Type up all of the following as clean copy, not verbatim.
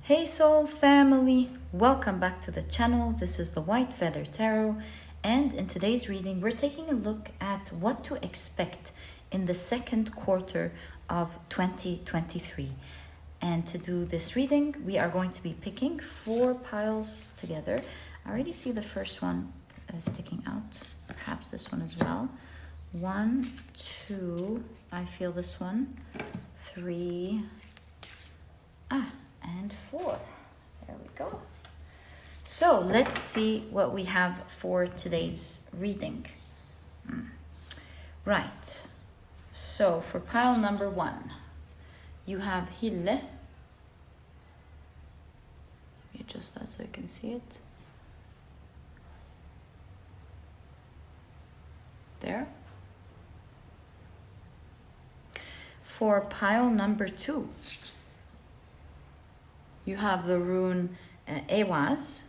Hey Soul family, welcome back to the channel. This is the White Feather Tarot, and in today's reading we're taking a look at what to expect in the second quarter of 2023. And to do this reading we are going to be picking 4 piles together. I already see the first one sticking out, perhaps this one as well. 1, 2, I feel this one, 3, and 4. There we go. So let's see what we have for today's reading. Right. So for pile number 1, you have Hille. Let me adjust that so you can see it. There. For pile number 2, you have the rune Eihwaz.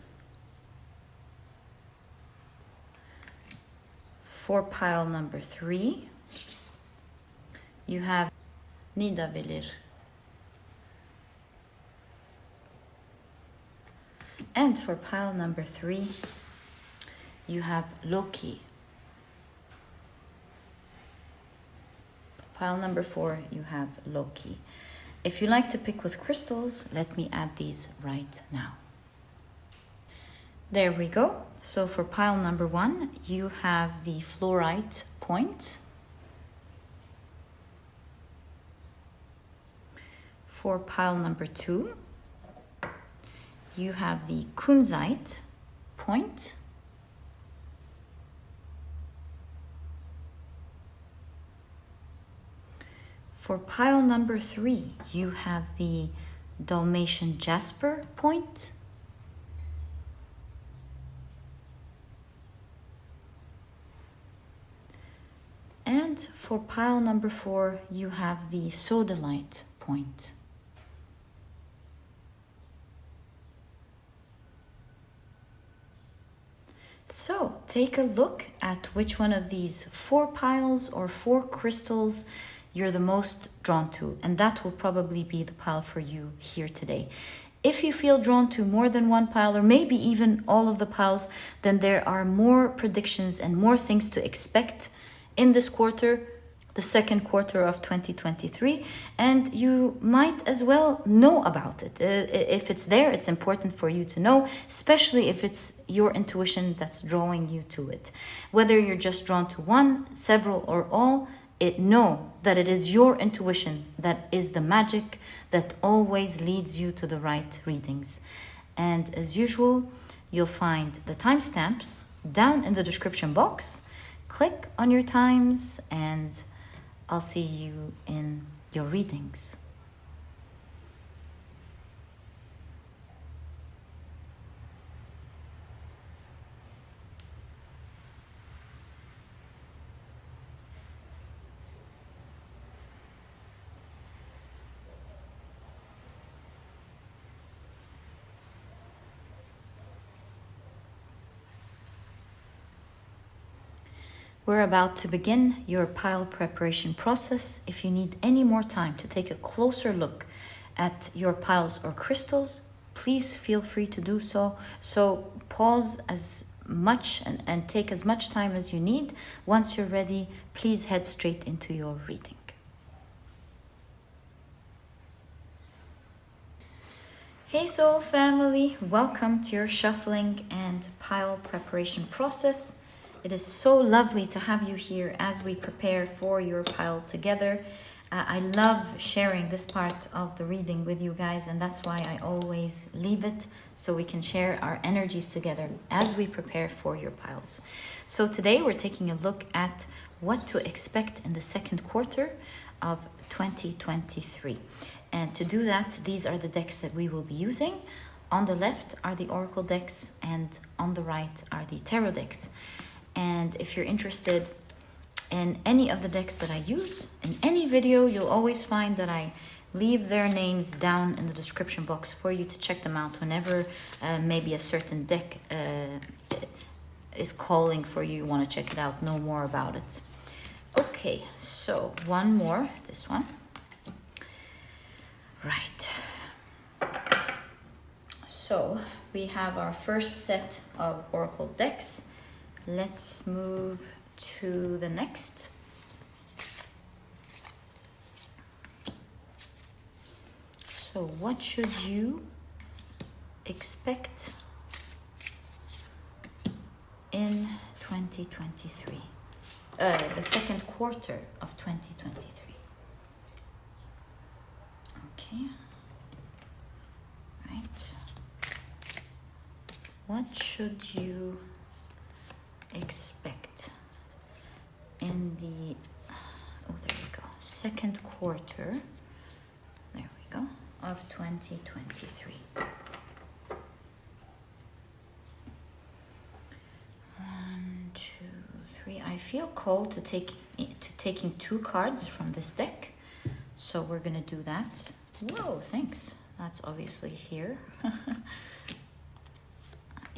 For pile number 3, you have Nidavellir. And for pile number 3, you have Loki. Pile number 4, you have Loki. If you like to pick with crystals, let me add these right now. There we go. So for pile number 1, you have the Fluorite point. For pile number 2, you have the Kunzite point. For pile number 3, you have the Dalmation Jasper point. And for pile number 4, you have the Sodalite point. So take a look at which one of these 4 piles or 4 crystals you're the most drawn to, and that will probably be the pile for you here today. If you feel drawn to more than one pile, or maybe even all of the piles, then there are more predictions and more things to expect in this quarter, the second quarter of 2023, and you might as well know about it. If it's there, it's important for you to know, especially if it's your intuition that's drawing you to it. Whether you're just drawn to one, several, or all, know that it is your intuition that is the magic that always leads you to the right readings. And as usual, you'll find the timestamps down in the description box. Click on your times and I'll see you in your readings. We're about to begin your pile preparation process. If you need any more time to take a closer look at your piles or crystals, please feel free to do so. So pause as much and take as much time as you need. Once you're ready, please head straight into your reading. Hey Soul family, welcome to your shuffling and pile preparation process. It is so lovely to have you here as we prepare for your pile together. I love sharing this part of the reading with you guys, and that's why I always leave it so we can share our energies together as we prepare for your piles. So today we're taking a look at what to expect in the second quarter of 2023. And to do that, these are the decks that we will be using. On the left are the Oracle decks, and on the right are the Tarot decks. And if you're interested in any of the decks that I use in any video, you'll always find that I leave their names down in the description box for you to check them out whenever maybe a certain deck is calling for you. You want to check it out, know more about it. Okay, so one more, this one. Right. So we have our first set of oracle decks. Let's move to the next. So what should you expect in 2023? The second quarter of 2023. Okay. Right. What should you expect in the, oh, there we go, second quarter, there we go, of 2023? One, two, three. I feel called to taking 2 cards from this deck, so we're gonna do that. Whoa, thanks. That's obviously here.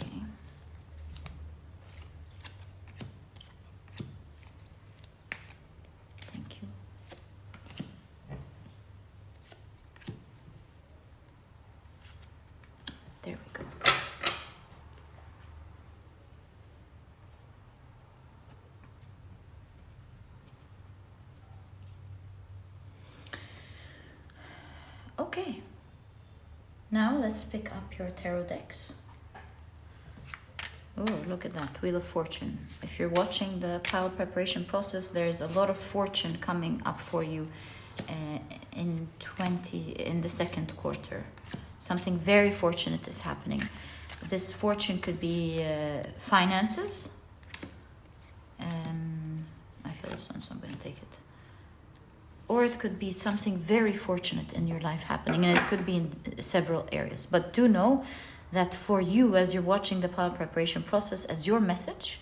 Okay. Thank you. There we go. Okay. Now let's pick up your tarot decks. Oh, look at that, Wheel of Fortune. If you're watching the pile preparation process, there's a lot of fortune coming up for you in the second quarter. Something very fortunate is happening. This fortune could be finances. I feel this one, so I'm going to take it. Or it could be something very fortunate in your life happening, and it could be in several areas. But do know that for you, as you're watching the pile preparation process, as your message,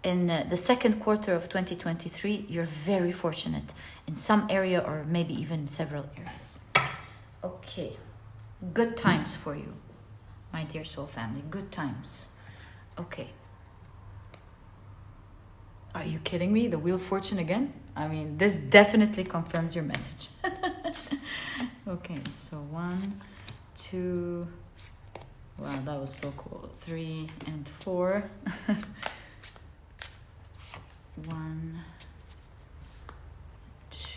in the second quarter of 2023, you're very fortunate in some area or maybe even several areas. Okay, good times for you, my dear soul family, good times. Okay. Are you kidding me? The Wheel of Fortune again? I mean, this definitely confirms your message. Okay, so 1, 2, wow, that was so cool. 3 and 4. 1, 2,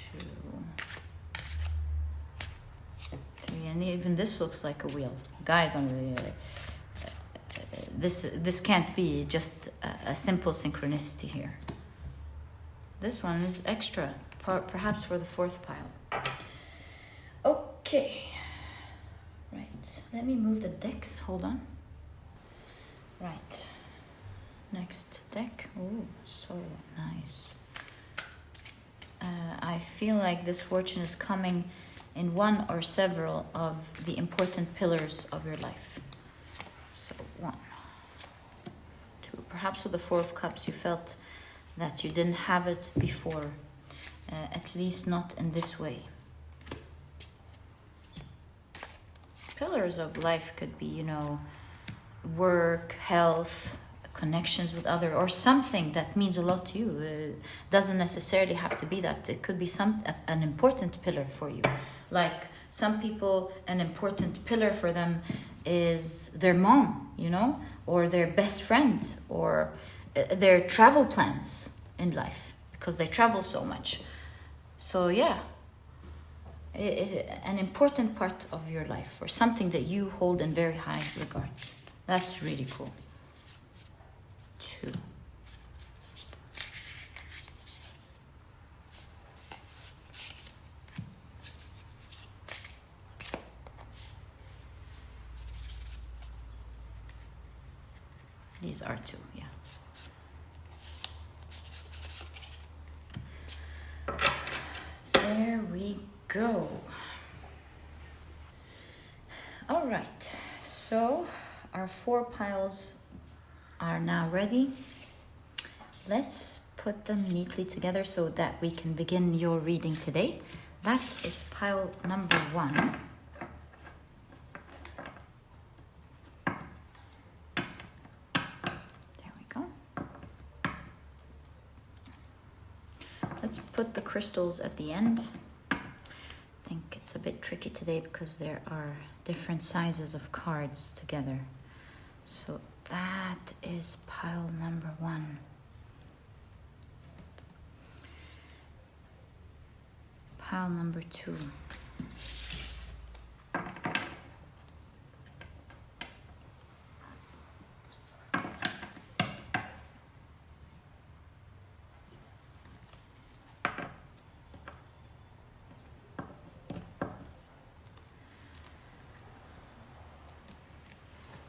3, and even this looks like a wheel. Guys, I'm really... This can't be just a simple synchronicity here. This one is extra, perhaps for the 4th pile. Okay. Right, let me move the decks, hold on. Right, next deck. Oh, so nice. I feel like this fortune is coming in one or several of the important pillars of your life. So 1, 2, perhaps with the 4 of Cups you felt that you didn't have it before, at least not in this way. Pillars of life could be, you know, work, health, connections with others, or something that means a lot to you. It doesn't necessarily have to be that. It could be an important pillar for you. Like some people, an important pillar for them is their mom, you know, or their best friend, or their travel plans in life, because they travel so much. So yeah, an important part of your life, or something that you hold in very high regard. That's really cool. 2. These are 2, yeah. There we go. All right, so our 4 piles are now ready. Let's put them neatly together so that we can begin your reading today. That is pile number 1. Let's put the crystals at the end. I think it's a bit tricky today because there are different sizes of cards together. So that is pile number 1. Pile number 2.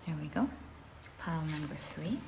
There we go. Pile number 3.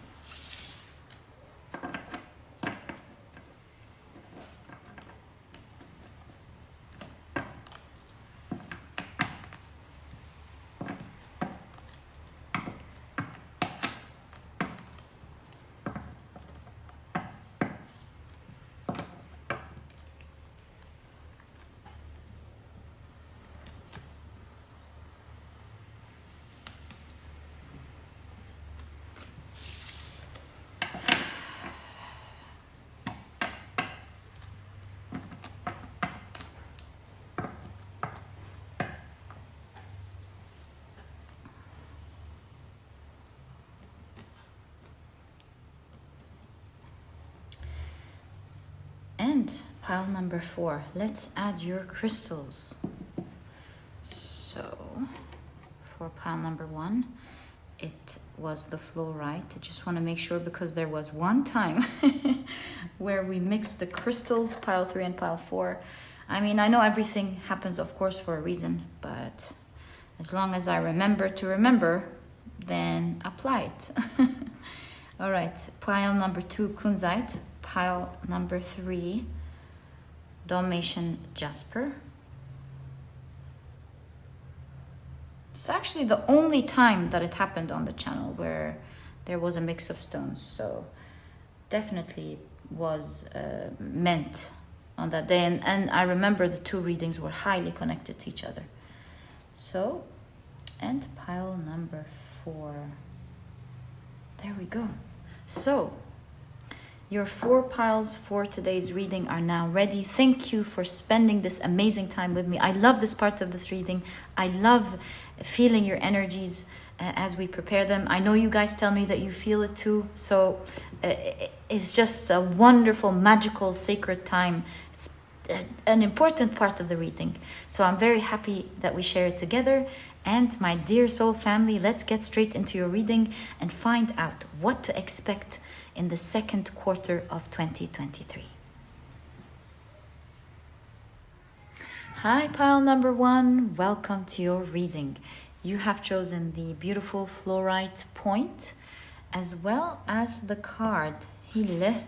And pile number 4, let's add your crystals. So for pile number 1, it was the fluorite. I just want to make sure because there was one time where we mixed the crystals, pile 3 and pile 4. I mean, I know everything happens, of course, for a reason, but as long as I remember to remember, then apply it. All right, pile number 2, Kunzite. Pile number 3, Dalmation Jasper. It's actually the only time that it happened on the channel where there was a mix of stones. So definitely was meant on that day. And I remember the 2 readings were highly connected to each other. So, and pile number 4. There we go. So, your 4 piles for today's reading are now ready. Thank you for spending this amazing time with me. I love this part of this reading. I love feeling your energies as we prepare them. I know you guys tell me that you feel it too. So it's just a wonderful, magical, sacred time. It's an important part of the reading. So I'm very happy that we share it together. And my dear soul family, let's get straight into your reading and find out what to expect in the second quarter of 2023. Hi, pile number 1. Welcome to your reading. You have chosen the beautiful fluorite point as well as the card Hille.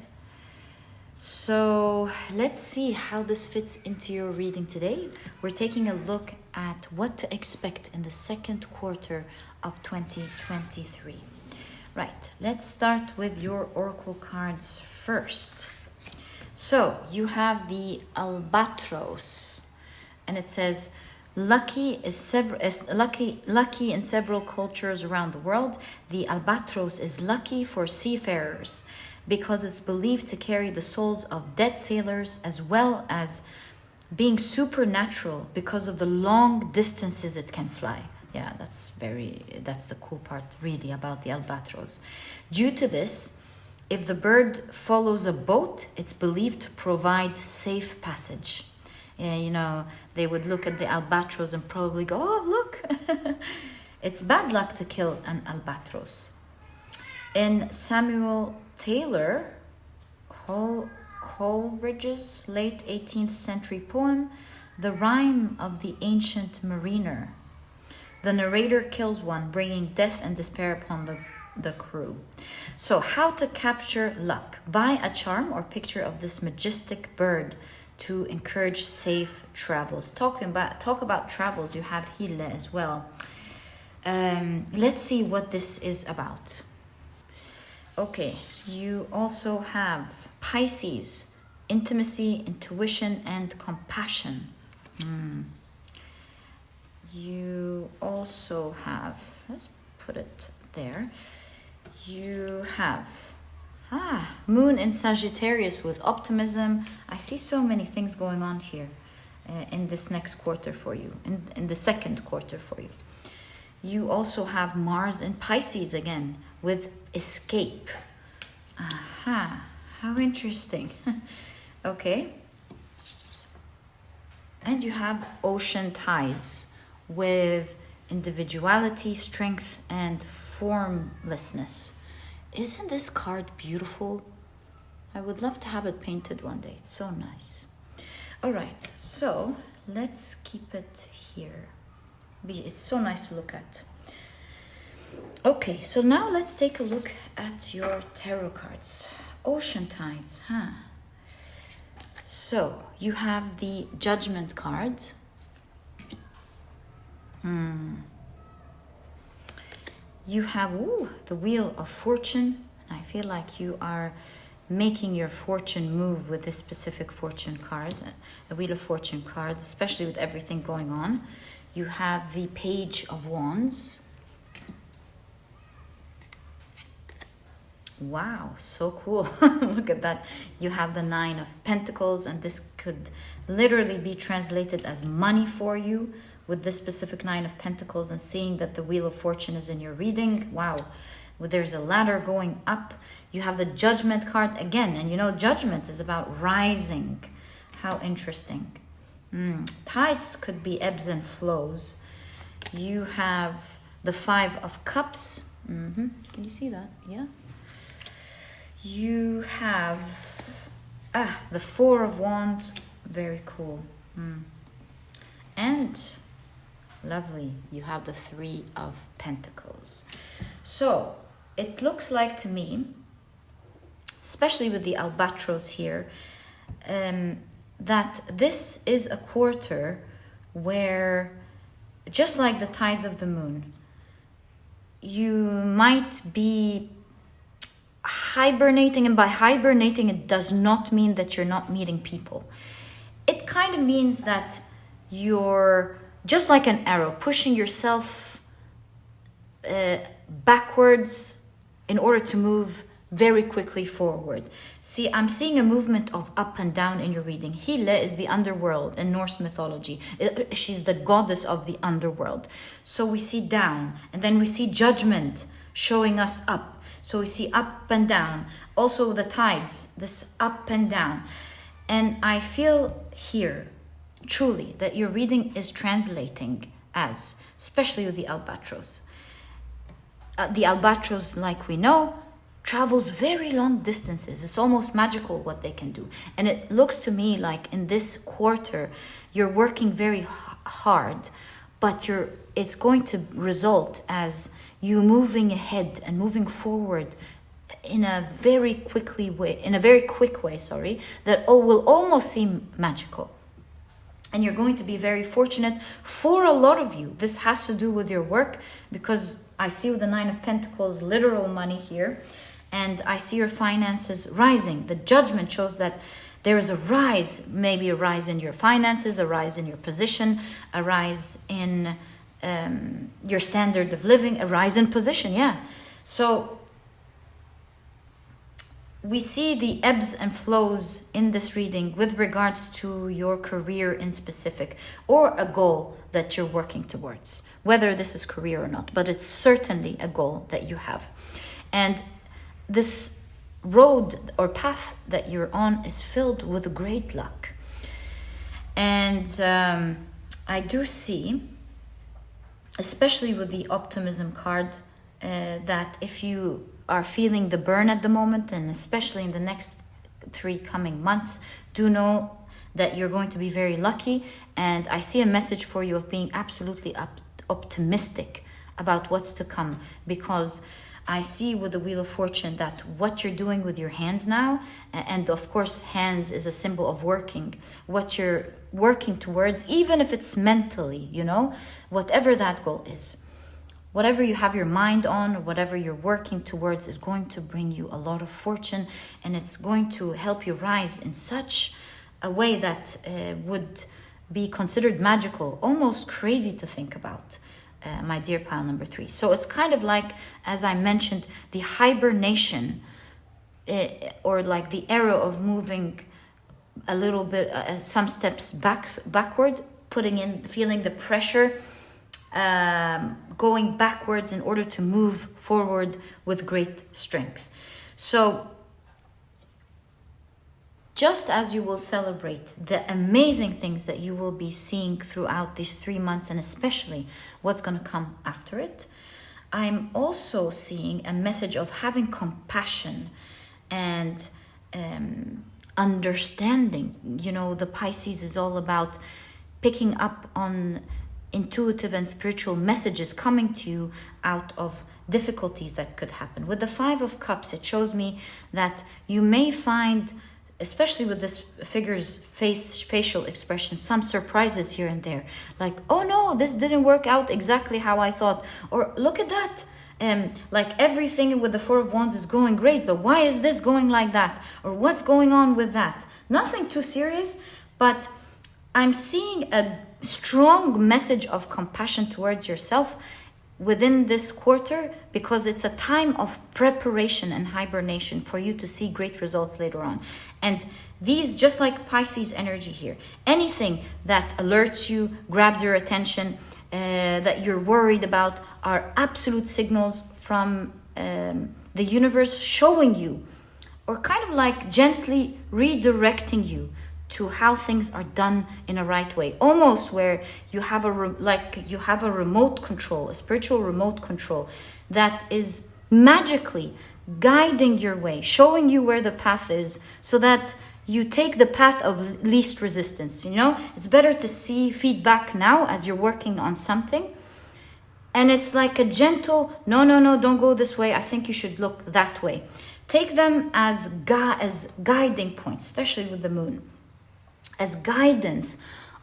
So let's see how this fits into your reading today. We're taking a look at what to expect in the second quarter of 2023. Right, let's start with your oracle cards first. So you have the albatross, and it says, lucky in several cultures around the world. The albatross is lucky for seafarers because it's believed to carry the souls of dead sailors, as well as being supernatural because of the long distances it can fly. Yeah, that's the cool part really about the albatross. Due to this, if the bird follows a boat, it's believed to provide safe passage. Yeah, you know, they would look at the albatross and probably go, oh, look. It's bad luck to kill an albatross. In Samuel Taylor Coleridge's late 18th century poem, The Rime of the Ancient Mariner, the narrator kills one, bringing death and despair upon the crew. So how to capture luck? Buy a charm or picture of this majestic bird to encourage safe travels. Talk about travels, you have Hille as well. Let's see what this is about. Okay, you also have Pisces, intimacy, intuition, and compassion. You also have, let's put it there, you have Moon in Sagittarius with optimism. I see so many things going on here. in this next quarter for you, in the second quarter for you. You also have Mars in Pisces again with escape. Aha, how interesting. Okay. And you have ocean tides with individuality, strength, and formlessness. Isn't this card beautiful? I would love to have it painted one day. It's so nice. All right, so let's keep it here. It's so nice to look at. Okay, so now let's take a look at your tarot cards. Ocean tides, huh? So you have the Judgment card. You have the Wheel of Fortune. I feel like you are making your fortune move with this specific fortune card, a Wheel of Fortune card, especially with everything going on. You have the Page of Wands. Wow, so cool. Look at that. You have the Nine of Pentacles, and this could literally be translated as money for you with this specific Nine of Pentacles, and seeing that the Wheel of Fortune is in your reading. Wow. There's a ladder going up. You have the Judgment card again, and you know Judgment is about rising. How interesting. Tides could be ebbs and flows. You have the Five of Cups. Can you see that? Yeah. You have the Four of Wands. Very cool. And lovely, you have the Three of Pentacles. So it looks like to me, especially with the albatross here, that this is a quarter where, just like the tides of the moon, you might be hibernating. And by hibernating, it does not mean that you're not meeting people. It kind of means that you're just like an arrow, pushing yourself backwards in order to move very quickly forward. See, I'm seeing a movement of up and down in your reading. Hela is the underworld in Norse mythology. She's the goddess of the underworld. So we see down, and then we see Judgment showing us up. So we see up and down. Also the tides, this up and down. And I feel here, truly, that your reading is translating as, especially with the albatross. The albatross, like we know, travels very long distances. It's almost magical what they can do. And it looks to me like in this quarter, you're working very hard, but it's going to result as you moving ahead and moving forward in a very quick way, that will almost seem magical. And you're going to be very fortunate. For a lot of you, this has to do with your work, because I see with the Nine of Pentacles, literal money here, and I see your finances rising. The Judgment shows that there is a rise, maybe a rise in your finances, a rise in your position, a rise in your standard of living, a rise in position, yeah. So we see the ebbs and flows in this reading with regards to your career in specific, or a goal that you're working towards, whether this is career or not, but it's certainly a goal that you have. And this road or path that you're on is filled with great luck. And I do see, especially with the Optimism card, that if you are feeling the burn at the moment, and especially in the next 3 coming months, do know that you're going to be very lucky. And I see a message for you of being absolutely optimistic about what's to come, because I see with the Wheel of Fortune that what you're doing with your hands now, and of course hands is a symbol of working, what you're working towards, even if it's mentally, whatever that goal is, whatever you have your mind on, whatever you're working towards, is going to bring you a lot of fortune, and it's going to help you rise in such a way that would be considered magical, almost crazy to think about, my dear pile number 3. So it's kind of like, as I mentioned, the hibernation, or like the arrow of moving a little bit, some steps backward, feeling the pressure, going backwards in order to move forward with great strength. So just as you will celebrate the amazing things that you will be seeing throughout these 3 months, and especially what's going to come after it, I'm also seeing a message of having compassion and understanding. You know, the Pisces is all about picking up on intuitive and spiritual messages coming to you out of difficulties that could happen. With the 5 of Cups, it shows me that you may find, especially with this figure's facial expression, some surprises here and there. Like, oh no, this didn't work out exactly how I thought. Or look at that. Like everything with the 4 of Wands is going great, but why is this going like that? Or what's going on with that? Nothing too serious, but I'm seeing a strong message of compassion towards yourself within this quarter, because it's a time of preparation and hibernation for you to see great results later on. And these, just like Pisces energy here, anything that alerts you, grabs your attention, that you're worried about, are absolute signals from the universe showing you, or kind of like gently redirecting you to how things are done in a right way, almost where you have a remote control, a spiritual remote control that is magically guiding your way, showing you where the path is, so that you take the path of least resistance. You know, it's better to see feedback now as you're working on something, and it's like a gentle, no, don't go this way, I think you should look that way. Take them as guiding points, especially with the moon, as guidance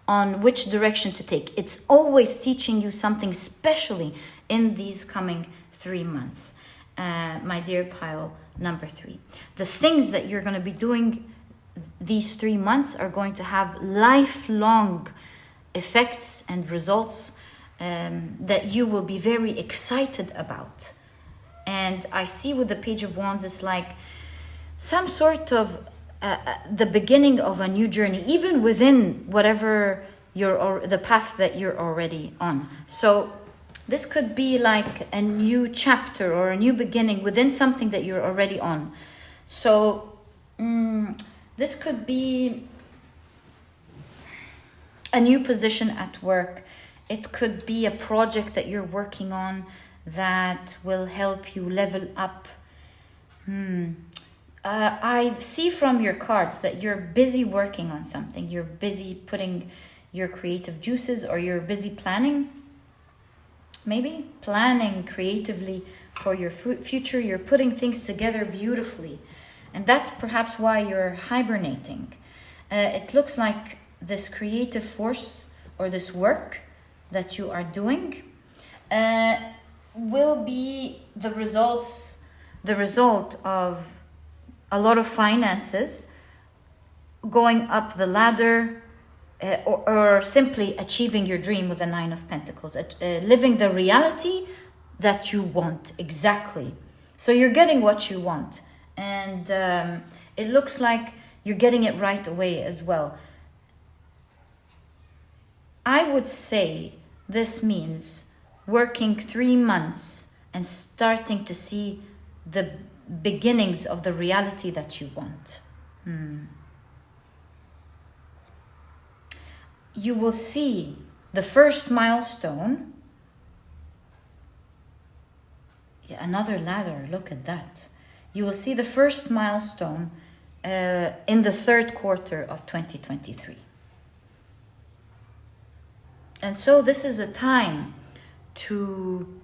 on which direction to take. It's always teaching you something, especially in these coming 3 months. My dear pile number 3. The things that you're going to be doing these 3 months are going to have lifelong effects and results that you will be very excited about. And I see with the Page of Wands, it's like some sort of the beginning of a new journey, even within whatever the path that you're already on. So this could be like a new chapter or a new beginning within something that you're already on. So this could be a new position at work. It could be a project that you're working on that will help you level up. I see from your cards that you're busy working on something. You're busy putting your creative juices, or you're busy planning. Maybe planning creatively for your future. You're putting things together beautifully. And that's perhaps why you're hibernating. It looks like this creative force or this work that you are doing will be the result of a lot of finances, going up the ladder, or simply achieving your dream with the 9 of Pentacles, living the reality that you want exactly. So you're getting what you want, and it looks like you're getting it right away as well. I would say this means working 3 months and starting to see the beginnings of the reality that you want. You will see the first milestone. Yeah, another ladder, look at that. You will see the first milestone in the 3rd quarter of 2023. And so this is a time to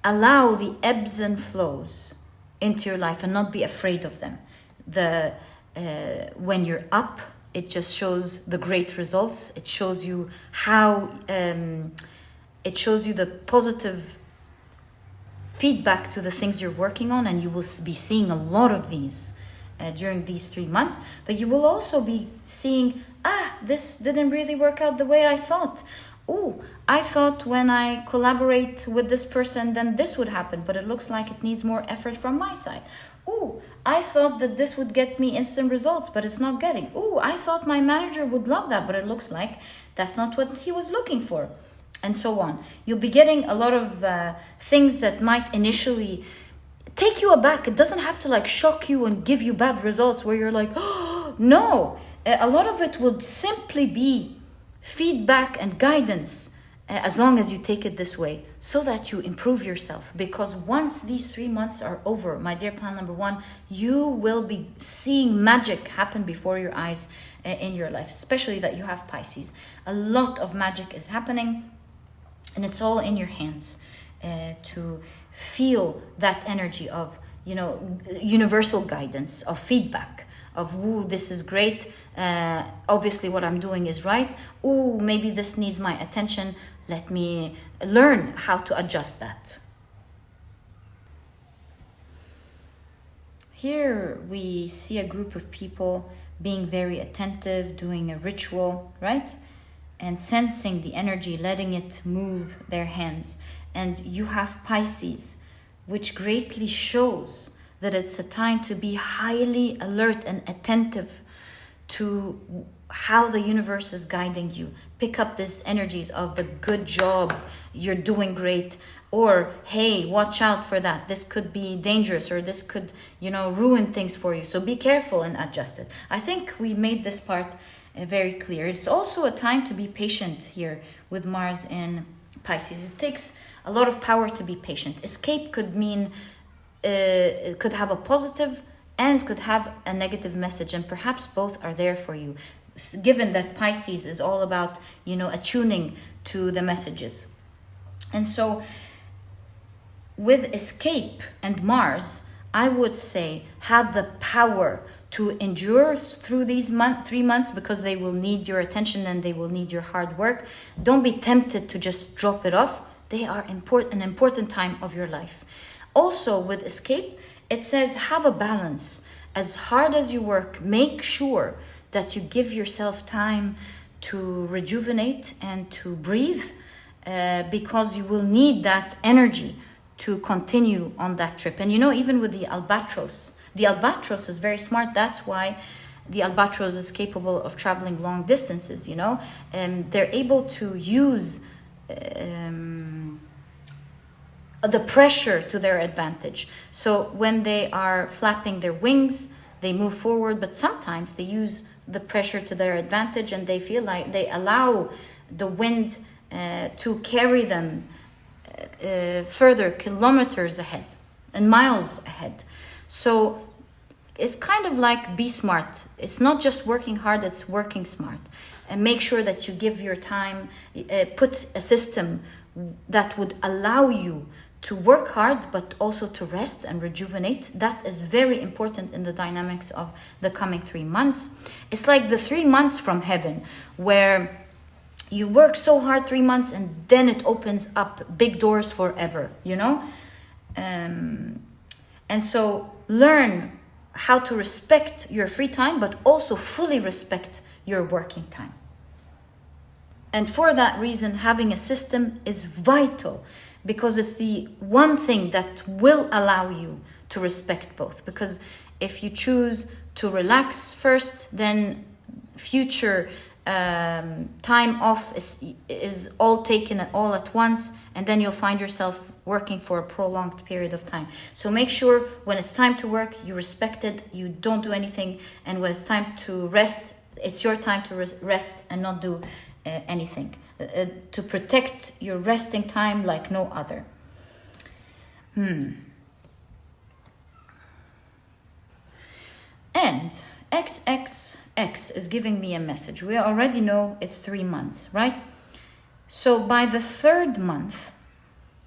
allow the ebbs and flows into your life and not be afraid of them. When you're up, it just shows the great results. It shows you how, it shows you the positive feedback to the things you're working on, and you will be seeing a lot of these during these 3 months. But you will also be seeing, this didn't really work out the way I thought. Oh, I thought when I collaborate with this person, then this would happen, but it looks like it needs more effort from my side. Oh, I thought that this would get me instant results, but it's not getting. Ooh, I thought my manager would love that, but it looks like that's not what he was looking for. And so on. You'll be getting a lot of things that might initially take you aback. It doesn't have to like shock you and give you bad results where you're like, oh, no. A lot of it will simply be feedback and guidance, as long as you take it this way, so that you improve yourself. Because once these 3 months are over, my dear pile number one, you will be seeing magic happen before your eyes in your life, especially that you have Pisces. A lot of magic is happening, and it's all in your hands to feel that energy of, universal guidance, of feedback, of, ooh, this is great. Obviously what I'm doing is right. Ooh, maybe this needs my attention. Let me learn how to adjust that. Here we see a group of people being very attentive, doing a ritual, right? And sensing the energy, letting it move their hands. And you have Pisces, which greatly shows that it's a time to be highly alert and attentive to how the universe is guiding you. Pick up these energies of the good job, you're doing great, or hey, watch out for that. This could be dangerous, or this could, ruin things for you. So be careful and adjust it. I think we made this part very clear. It's also a time to be patient here with Mars in Pisces. It takes a lot of power to be patient. Escape could mean, it could have a positive and could have a negative message, and perhaps both are there for you, given that Pisces is all about, attuning to the messages. And so with escape and Mars, I would say have the power to endure through these 3 months, because they will need your attention and they will need your hard work. Don't be tempted to just drop it off. They are an important time of your life. Also with escape, it says have a balance. As hard as you work, make sure that you give yourself time to rejuvenate and to breathe, because you will need that energy to continue on that trip. And even with the albatross is very smart. That's why the albatross is capable of traveling long distances, they're able to use the pressure to their advantage. So when they are flapping their wings, they move forward, but sometimes they use the pressure to their advantage, and they feel like they allow the wind to carry them further kilometers ahead and miles ahead. So it's kind of like be smart. It's not just working hard, it's working smart. And make sure that you give your time, put a system that would allow you to work hard, but also to rest and rejuvenate. That is very important in the dynamics of the coming 3 months. It's like the 3 months from heaven, where you work so hard 3 months and then it opens up big doors forever, and so learn how to respect your free time, but also fully respect your working time. And for that reason, having a system is vital, because it's the one thing that will allow you to respect both. Because if you choose to relax first, then future time off is all taken all at once, and then you'll find yourself working for a prolonged period of time. So make sure when it's time to work, you respect it, you don't do anything, and when it's time to rest, it's your time to rest and not do anything, to protect your resting time like no other. And XXX is giving me a message. We already know it's 3 months, right? So by the 3rd month,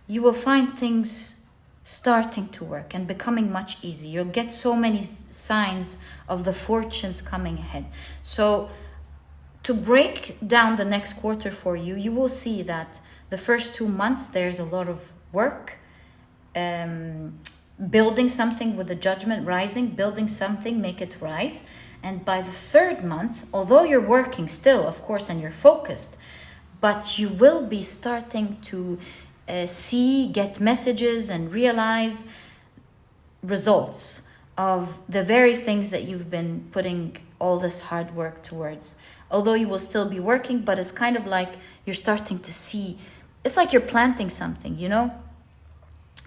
you will find things starting to work and becoming much easier. You'll get so many signs of the fortunes coming ahead. So to break down the next quarter for you, you will see that the first 2 months, there's a lot of work, building something with the judgment rising, building something, make it rise. And by the 3rd month, although you're working still, of course, and you're focused, but you will be starting to get messages and realize results of the very things that you've been putting all this hard work towards. Although you will still be working, but it's kind of like you're starting to see, it's like you're planting something, you know?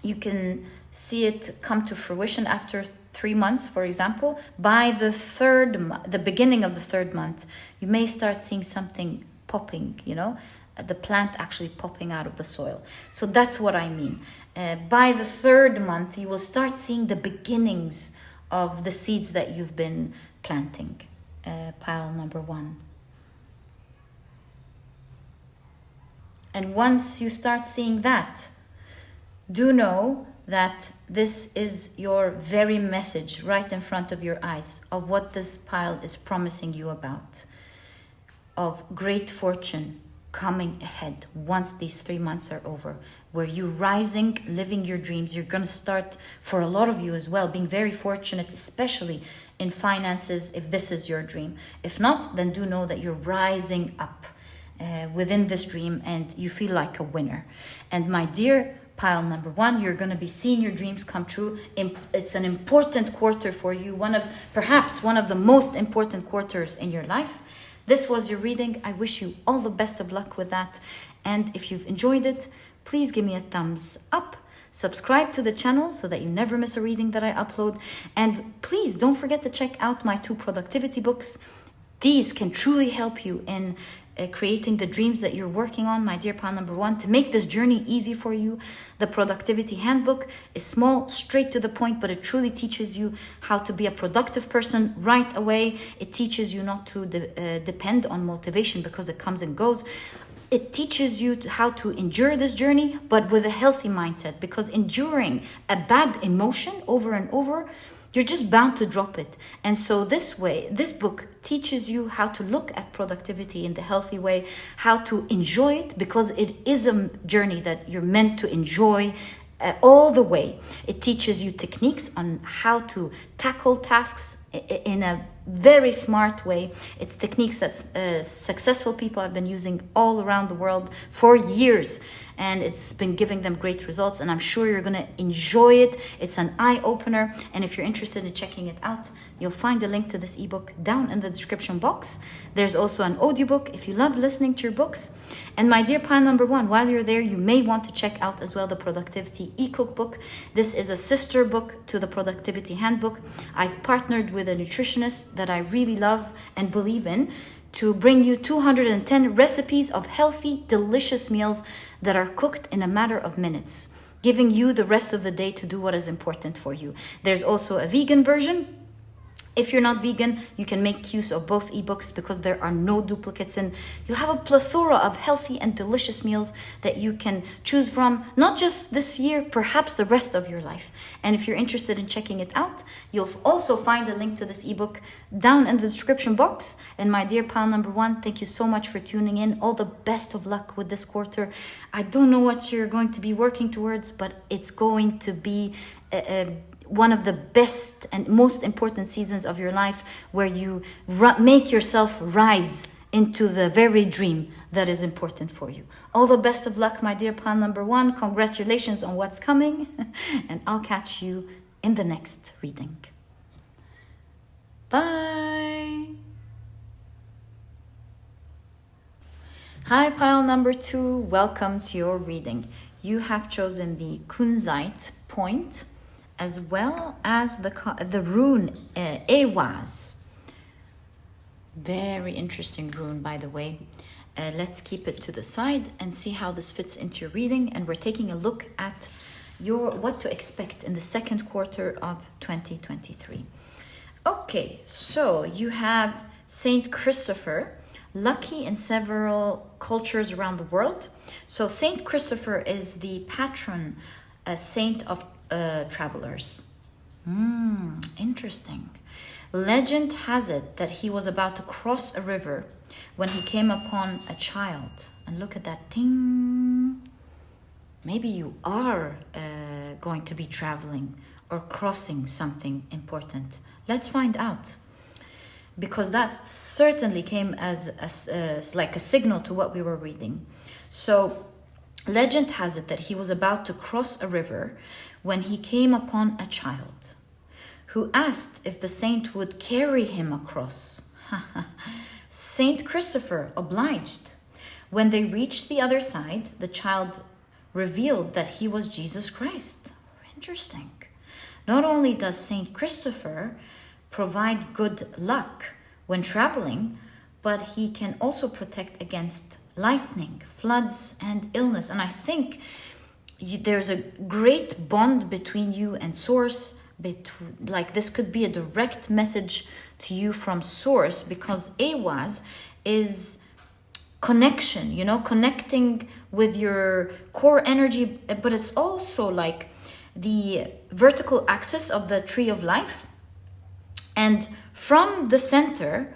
You can see it come to fruition after 3 months, for example. By the beginning of the third month, you may start seeing something popping, you know? The plant actually popping out of the soil. So that's what I mean. By the third month, you will start seeing the beginnings of the seeds that you've been planting. Pile number 1. And once you start seeing that, do know that this is your very message right in front of your eyes of what this pile is promising you about, of great fortune coming ahead once these 3 months are over, where you're rising, living your dreams. You're going to start, for a lot of you as well, being very fortunate, especially in finances, if this is your dream. If not, then do know that you're rising up within this dream and you feel like a winner. And my dear pile number 1, you're going to be seeing your dreams come true. It's an important quarter for you, perhaps one of the most important quarters in your life. This was your reading. I wish you all the best of luck with that. And if you've enjoyed it, please give me a thumbs up. Subscribe to the channel so that you never miss a reading that I upload. And please don't forget to check out my 2 productivity books. These can truly help you in creating the dreams that you're working on, my dear pile number 1, to make this journey easy for you. The productivity handbook is small, straight to the point, but it truly teaches you how to be a productive person right away. It teaches you not to depend on motivation because it comes and goes. It teaches you how to endure this journey, but with a healthy mindset, because enduring a bad emotion over and over, you're just bound to drop it. And so this book teaches you how to look at productivity in the healthy way, how to enjoy it, because it is a journey that you're meant to enjoy all the way. It teaches you techniques on how to tackle tasks in a very smart way. It's techniques that successful people have been using all around the world for years, and it's been giving them great results, and I'm sure you're going to enjoy it. It's an eye-opener, and if you're interested in checking it out, you'll find a link to this ebook down in the description box. There's also an audiobook if you love listening to your books. And my dear pile number 1, while you're there, you may want to check out as well the Productivity e-cookbook. This is a sister book to the Productivity handbook. I've partnered with a nutritionist that I really love and believe in to bring you 210 recipes of healthy, delicious meals that are cooked in a matter of minutes, giving you the rest of the day to do what is important for you. There's also a vegan version. If you're not vegan, you can make use of both ebooks because there are no duplicates, and you'll have a plethora of healthy and delicious meals that you can choose from, not just this year, perhaps the rest of your life. And if you're interested in checking it out, you'll also find a link to this ebook down in the description box. And my dear pile number 1, thank you so much for tuning in. All the best of luck with this quarter. I don't know what you're going to be working towards, but it's going to be one of the best and most important seasons of your life, where you make yourself rise into the very dream that is important for you. All the best of luck, my dear pile number 1. Congratulations on what's coming, and I'll catch you in the next reading. Bye. Hi, pile number 2. Welcome to your reading. You have chosen the Kunzite point, as well as the rune Eihwaz. Very interesting rune, by the way. Let's keep it to the side and see how this fits into your reading. And we're taking a look at what to expect in the second quarter of 2023. Okay, so you have Saint Christopher, lucky in several cultures around the world. So Saint Christopher is the patron saint of travelers. Interesting. Legend has it that he was about to cross a river when he came upon a child. And look at that ding. Maybe you are going to be traveling or crossing something important. Let's find out, because that certainly came as like a signal to what we were reading. So legend has it that he was about to cross a river when he came upon a child who asked if the saint would carry him across. Saint Christopher obliged. When they reached the other side, the child revealed that he was Jesus Christ. Interesting. Not only does Saint Christopher provide good luck when traveling, but he can also protect against lightning, floods, and illness. And I think there's a great bond between you and Source. Like this could be a direct message to you from Source, because Eihwaz is connection, you know, connecting with your core energy, but it's also like the vertical axis of the tree of life. And from the center,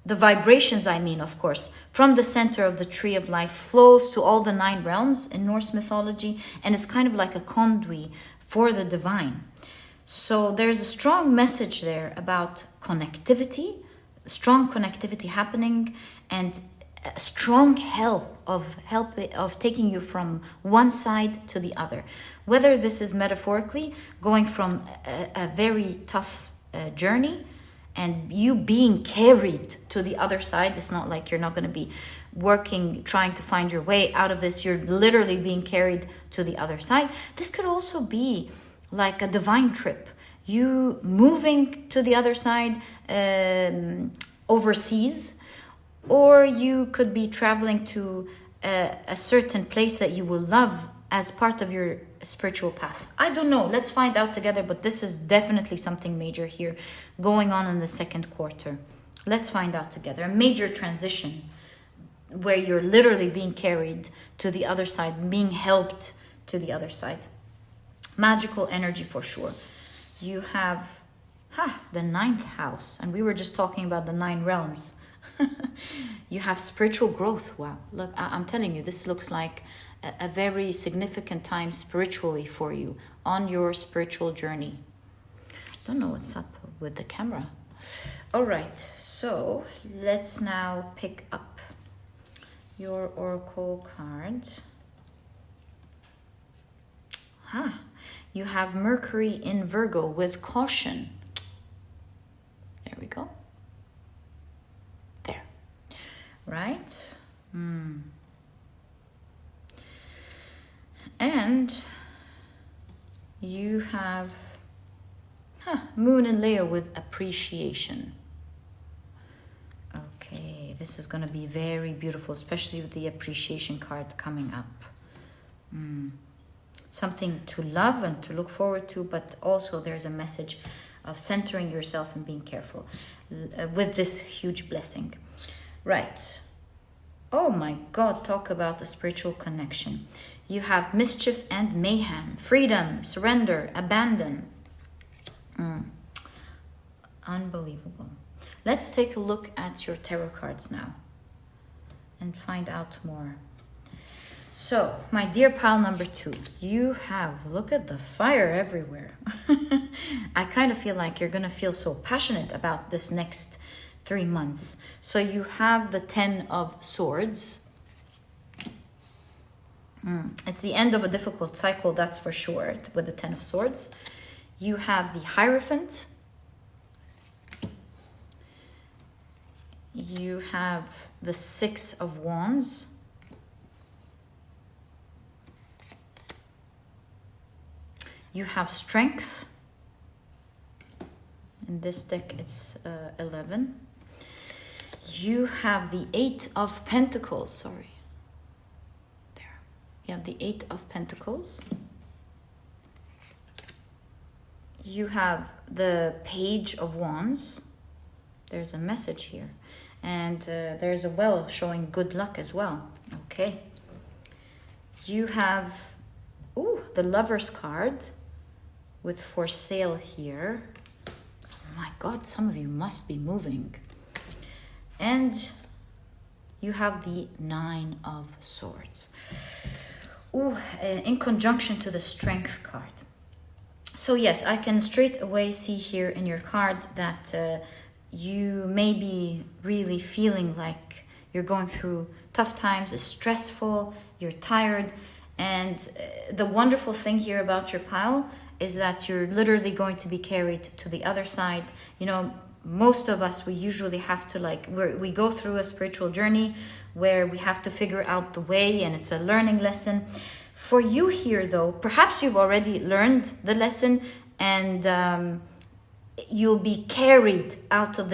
the vibrations, I mean, of course, from the center of the tree of life flows to all the 9 realms in Norse mythology, and it's kind of like a conduit for the divine. So there's a strong message there about connectivity, strong connectivity happening, and a strong help of taking you from one side to the other. Whether this is metaphorically going from a very tough journey and you being carried to the other side. It's not like you're not going to be working, trying to find your way out of this. You're literally being carried to the other side. This could also be like a divine trip. You moving to the other side overseas, or you could be traveling to a certain place that you will love as part of your spiritual path. I don't know. Let's find out together, but this is definitely something major here going on in the second quarter. Let's find out together. A major transition where you're literally being carried to the other side, being helped to the other side. Magical energy for sure. You have the 9th house, and we were just talking about the 9 realms. You have spiritual growth. Wow, look, I'm telling you, this looks like a very significant time spiritually for you on your spiritual journey. Don't know what's up with the camera. All right, so let's now pick up your oracle card. You have Mercury in Virgo with caution. There we go. There. Right? And you have Moon in Leo with appreciation. Okay, this is going to be very beautiful, especially with the appreciation card coming up. Something to love and to look forward to, but also there's a message of centering yourself and being careful with this huge blessing. Right. Oh my God, talk about a spiritual connection. You have mischief and mayhem, freedom, surrender, abandon. Unbelievable. Let's take a look at your tarot cards now and find out more. So, my dear pile number 2, you have, look at the fire everywhere. I kind of feel like you're going to feel so passionate about this next 3 months. So you have the 10 of Swords. It's the end of a difficult cycle, that's for sure, with the 10 of Swords. You have the Hierophant. You have the 6 of Wands. You have Strength. In this deck, it's 11. You have the 8 of Pentacles. Sorry. There. You have the 8 of Pentacles. You have the Page of Wands. There's a message here. And there's a well showing good luck as well. Okay. You have the Lover's card with for sale here. Oh my God, some of you must be moving. And you have the 9 of Swords. In conjunction to the Strength card. So yes, I can straight away see here in your card that you may be really feeling like you're going through tough times, it's stressful, you're tired. And the wonderful thing here about your pile is that you're literally going to be carried to the other side. You know, most of us, we usually have to we go through a spiritual journey where we have to figure out the way, and it's a learning lesson. For you here though, perhaps you've already learned the lesson, and you'll be carried out of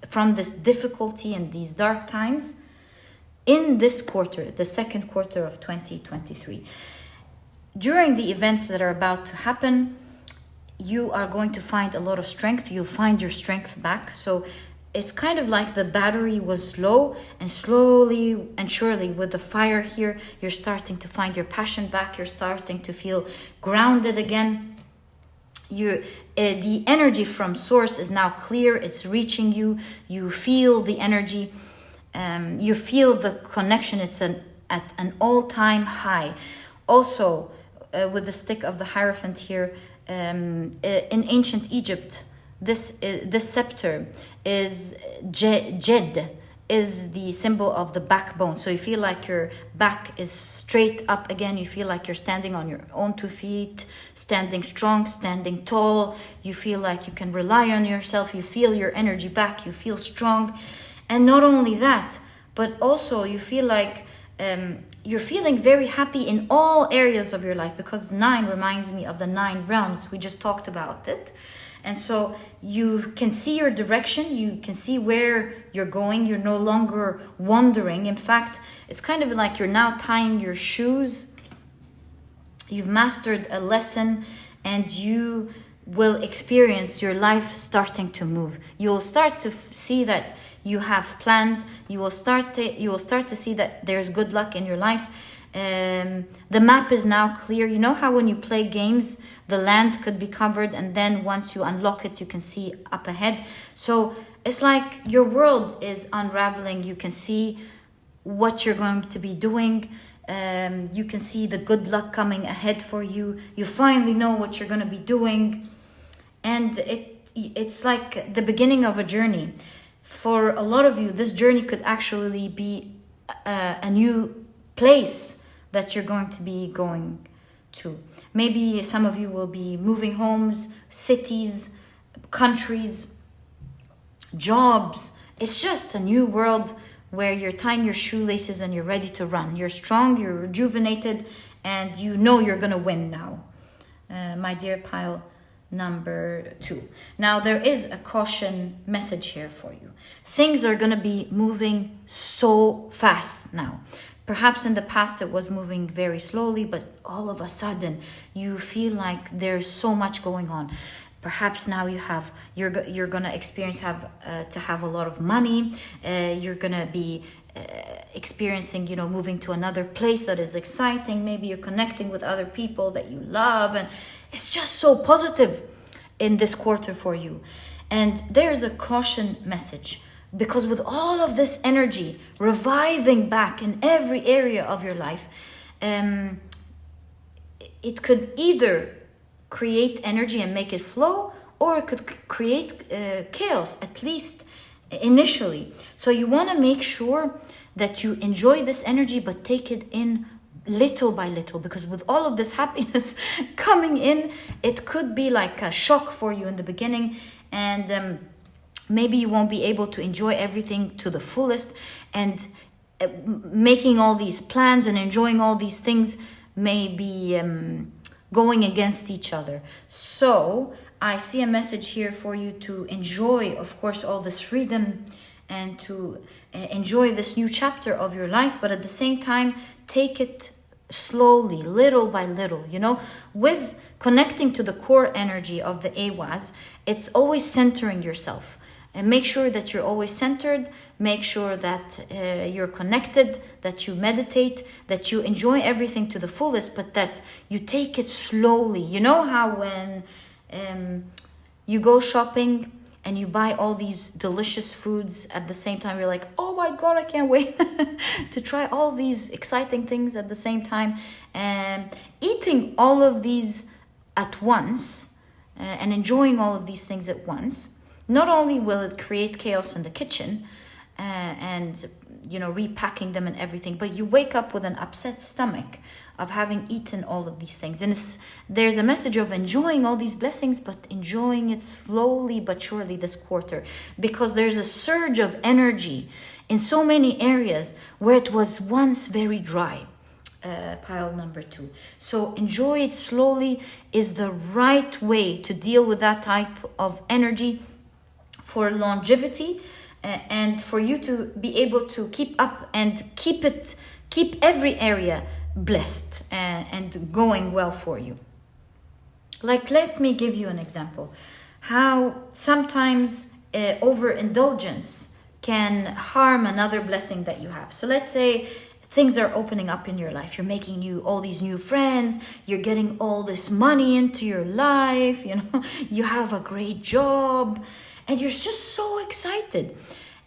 from this difficulty and these dark times in this quarter, the second quarter of 2023. During the events that are about to happen, you are going to find a lot of strength. You'll find your strength back. So it's kind of like the battery was low, and slowly and surely with the fire here, you're starting to find your passion back. You're starting to feel grounded again. The energy from source is now clear. It's reaching you. You feel the energy. You feel the connection. It's at an all-time high. Also, with the stick of the Hierophant here, in ancient Egypt, this scepter is Jed, is the symbol of the backbone. So you feel like your back is straight up again. You feel like you're standing on your own 2 feet, standing strong, standing tall. You feel like you can rely on yourself. You feel your energy back. You feel strong. And not only that, but also you feel like you're feeling very happy in all areas of your life, because 9 reminds me of the 9 realms. We just talked about it. And so you can see your direction, you can see where you're going, you're no longer wandering. In fact, it's kind of like you're now tying your shoes. You've mastered a lesson, and you will experience your life starting to move. You'll start to see that you have plans. You will start to see that there's good luck in your life. The map is now clear. You know how when you play games, the land could be covered, and then once you unlock it, you can see up ahead. So it's like your world is unraveling. You can see what you're going to be doing. You can see the good luck coming ahead for you. You finally know what you're going to be doing. And it's like the beginning of a journey. For a lot of you, this journey could actually be a new place that you're going to be going to. Maybe some of you will be moving homes, cities, countries, jobs. It's just a new world where you're tying your shoelaces and you're ready to run. You're strong, you're rejuvenated, and you know you're going to win now. My dear pile number 2. Now, there is a caution message here for you. Things are going to be moving so fast now. Perhaps in the past it was moving very slowly, but all of a sudden you feel like there's so much going on. Perhaps now you're going to experience to have a lot of money. You're going to be experiencing, moving to another place that is exciting. Maybe you're connecting with other people that you love, and it's just so positive in this quarter for you. And there's a caution message, because with all of this energy reviving back in every area of your life, it could either create energy and make it flow, or it could create chaos, at least initially. So you want to make sure that you enjoy this energy, but take it in little by little, because with all of this happiness coming in, it could be like a shock for you in the beginning, and maybe you won't be able to enjoy everything to the fullest, and making all these plans and enjoying all these things may be going against each other. So I see a message here for you to enjoy, of course, all this freedom, and to enjoy this new chapter of your life, but at the same time, take it slowly, little by little. With connecting to the core energy of the Eihwaz, it's always centering yourself. And make sure that you're always centered. Make sure that you're connected, that you meditate, that you enjoy everything to the fullest, but that you take it slowly. You know how when you go shopping and you buy all these delicious foods at the same time, you're like, oh my God, I can't wait to try all these exciting things at the same time. Eating all of these at once and enjoying all of these things at once, not only will it create chaos in the kitchen and repacking them and everything, but you wake up with an upset stomach of having eaten all of these things. And there's a message of enjoying all these blessings, but enjoying it slowly but surely this quarter, because there's a surge of energy in so many areas where it was once very dry. Pile number 2. So enjoy it slowly is the right way to deal with that type of energy for longevity, and for you to be able to keep up and keep every area blessed and going well for you. Like, let me give you an example how sometimes overindulgence can harm another blessing that you have. So let's say things are opening up in your life. You're making all these new friends. You're getting all this money into your life. You have a great job, and you're just so excited.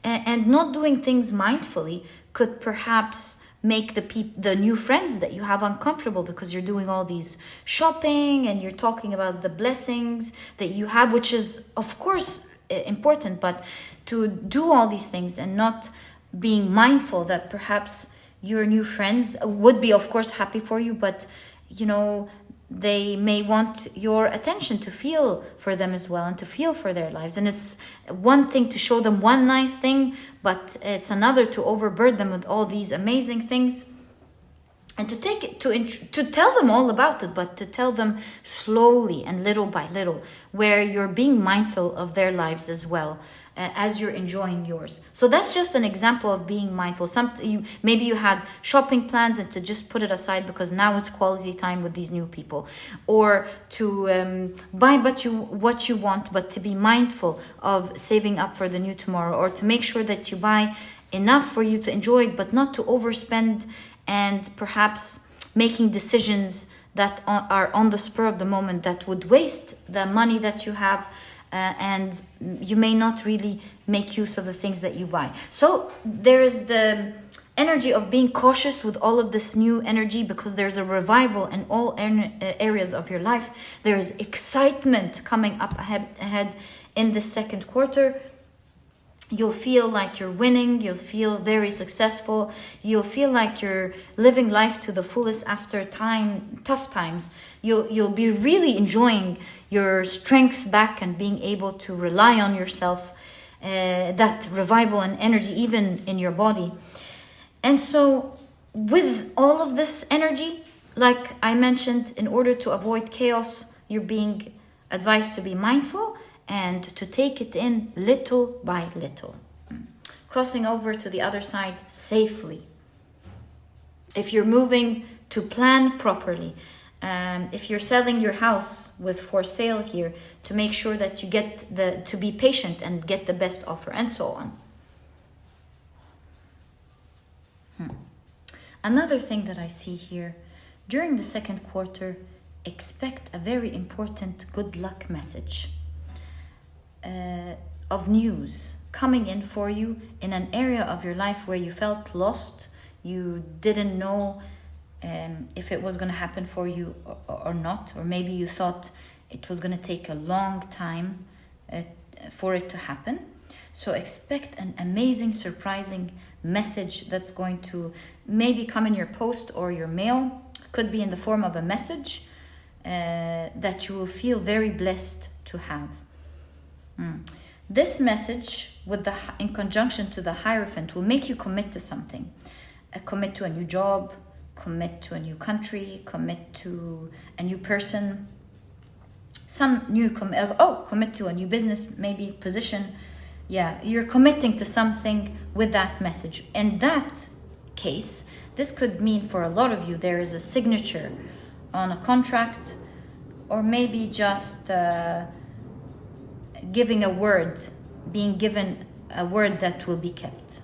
And not doing things mindfully could perhaps make the new friends that you have uncomfortable, because you're doing all these shopping and you're talking about the blessings that you have, which is of course important, but to do all these things and not being mindful that perhaps your new friends would be, of course, happy for you, but they may want your attention, to feel for them as well and to feel for their lives. And it's one thing to show them one nice thing, but it's another to overburden them with all these amazing things, and to take it to tell them all about it, but to tell them slowly and little by little, where you're being mindful of their lives as well, as you're enjoying yours. So that's just an example of being mindful. Maybe you had shopping plans, and to just put it aside because now it's quality time with these new people, or to buy what you want, but to be mindful of saving up for the new tomorrow, or to make sure that you buy enough for you to enjoy it, but not to overspend, and perhaps making decisions that are on the spur of the moment that would waste the money that you have. And you may not really make use of the things that you buy. So there is the energy of being cautious with all of this new energy, because there's a revival in all areas of your life. There is excitement coming up ahead in the second quarter. You'll feel like you're winning. You'll feel very successful. You'll feel like you're living life to the fullest after tough times. You'll be really enjoying your strength back and being able to rely on yourself, that revival and energy even in your body. And so with all of this energy, like I mentioned, in order to avoid chaos, you're being advised to be mindful and to take it in little by little. Crossing over to the other side safely. If you're moving, to plan properly. If you're selling your house with for sale here, to make sure that you get to be patient and get the best offer, and so on. Another thing that I see here, during the second quarter, expect a very important good luck message of news coming in for you in an area of your life where you felt lost. You didn't know if it was going to happen for you or not, or maybe you thought it was going to take a long time for it to happen. So expect an amazing, surprising message that's going to maybe come in your post or your mail. Could be in the form of a message that you will feel very blessed to have. This message, in conjunction to the Hierophant, will make you commit to something. Commit to a new job, commit to a new country, commit to a new person, commit to a new business, maybe position. Yeah, you're committing to something with that message. In that case, this could mean for a lot of you there is a signature on a contract, or maybe just being given a word that will be kept.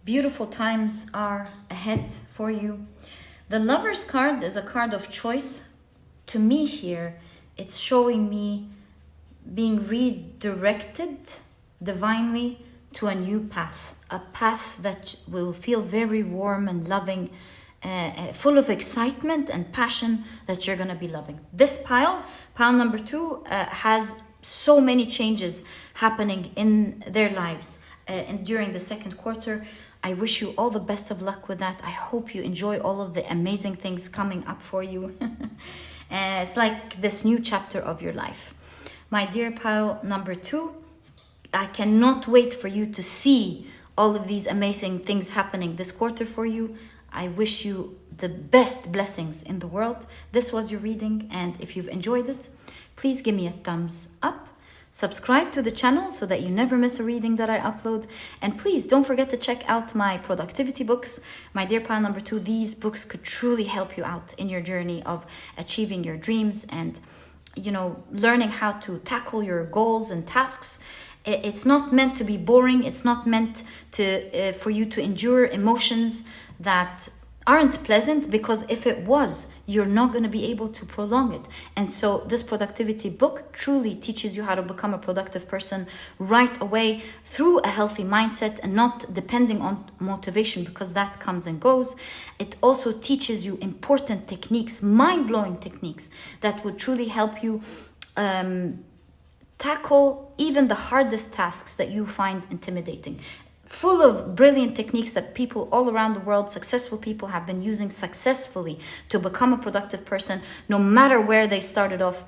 Beautiful times are ahead for you. The Lover's card is a card of choice. To me here, it's showing me being redirected divinely to a new path. A path that will feel very warm and loving, full of excitement and passion that you're going to be loving. This pile number 2, has so many changes happening in their lives and during the second quarter. I wish you all the best of luck with that. I hope you enjoy all of the amazing things coming up for you. It's like this new chapter of your life. My dear pile number 2, I cannot wait for you to see all of these amazing things happening this quarter for you. I wish you the best blessings in the world. This was your reading, and if you've enjoyed it, please give me a thumbs up. Subscribe to the channel so that you never miss a reading that I upload. And please don't forget to check out my productivity books. My dear pile number 2, these books could truly help you out in your journey of achieving your dreams and, you know, learning how to tackle your goals and tasks. It's not meant to be boring. It's not meant to for you to endure emotions that aren't pleasant, because if it was, you're not going to be able to prolong it. And so this productivity book truly teaches you how to become a productive person right away through a healthy mindset and not depending on motivation, because that comes and goes. It also teaches you important techniques, mind-blowing techniques that would truly help you tackle even the hardest tasks that you find intimidating. Full of brilliant techniques that people all around the world, successful people, have been using successfully to become a productive person, no matter where they started off.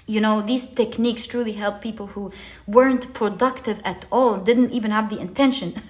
You know, these techniques truly help people who weren't productive at all, didn't even have the intention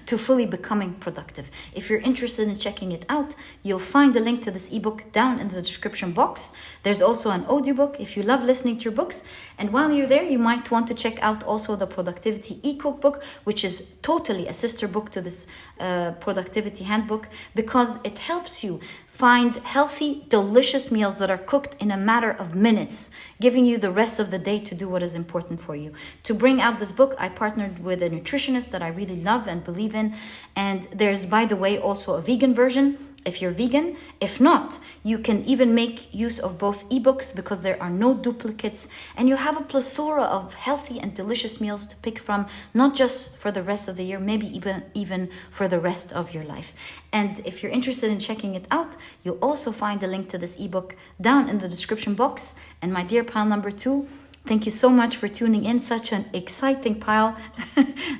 to fully becoming productive. If you're interested in checking it out, you'll find a link to this ebook down in the description box. There's also an audiobook if you love listening to your books. And while you're there, you might want to check out also the productivity e-cookbook, which is totally a sister book to this productivity handbook, because it helps you find healthy, delicious meals that are cooked in a matter of minutes, giving you the rest of the day to do what is important for you. To bring out this book, I partnered with a nutritionist that I really love and believe in. And there's, by the way, also a vegan version if you're vegan. If not, you can even make use of both ebooks, because there are no duplicates, and you have a plethora of healthy and delicious meals to pick from, not just for the rest of the year, maybe even for the rest of your life. And if you're interested in checking it out, you'll also find a link to this ebook down in the description box. And my dear pile number 2, thank you so much for tuning in. Such an exciting pile.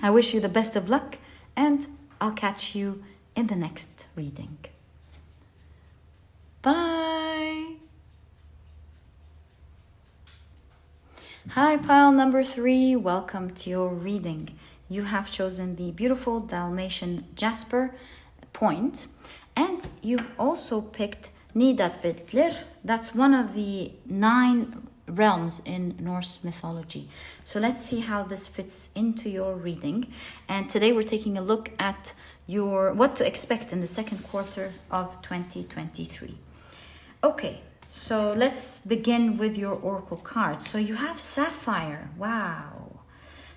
I wish you the best of luck, and I'll catch you in the next reading. Bye. Hi, pile number 3. Welcome to your reading. You have chosen the beautiful Dalmation Jasper point, and you've also picked Nidavellir. That's one of the 9 realms in Norse mythology. So let's see how this fits into your reading. And today we're taking a look at what to expect in the second quarter of 2023. Okay, so let's begin with your oracle cards. So you have Sapphire. Wow.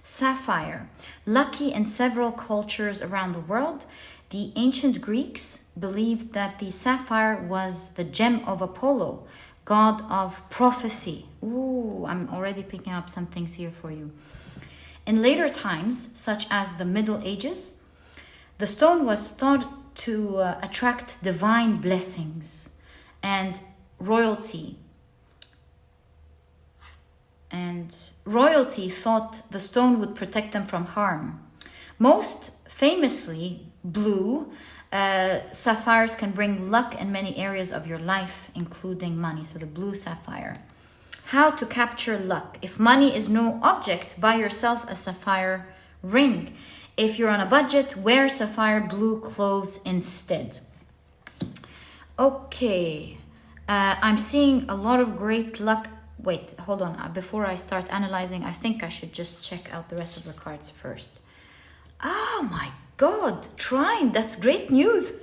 Sapphire. Lucky in several cultures around the world. The ancient Greeks believed that the sapphire was the gem of Apollo, god of prophecy. Ooh, I'm already picking up some things here for you. In later times, such as the Middle Ages, the stone was thought to attract divine blessings and royalty. And royalty thought the stone would protect them from harm. Most famously, blue sapphires can bring luck in many areas of your life, including money. So the blue sapphire. How to capture luck. If money is no object, buy yourself a sapphire ring. If you're on a budget, wear sapphire blue clothes instead. Okay, I'm seeing a lot of great luck. Wait, hold on. Before I start analyzing, I think I should just check out the rest of the cards first. Oh my God, trine, that's great news.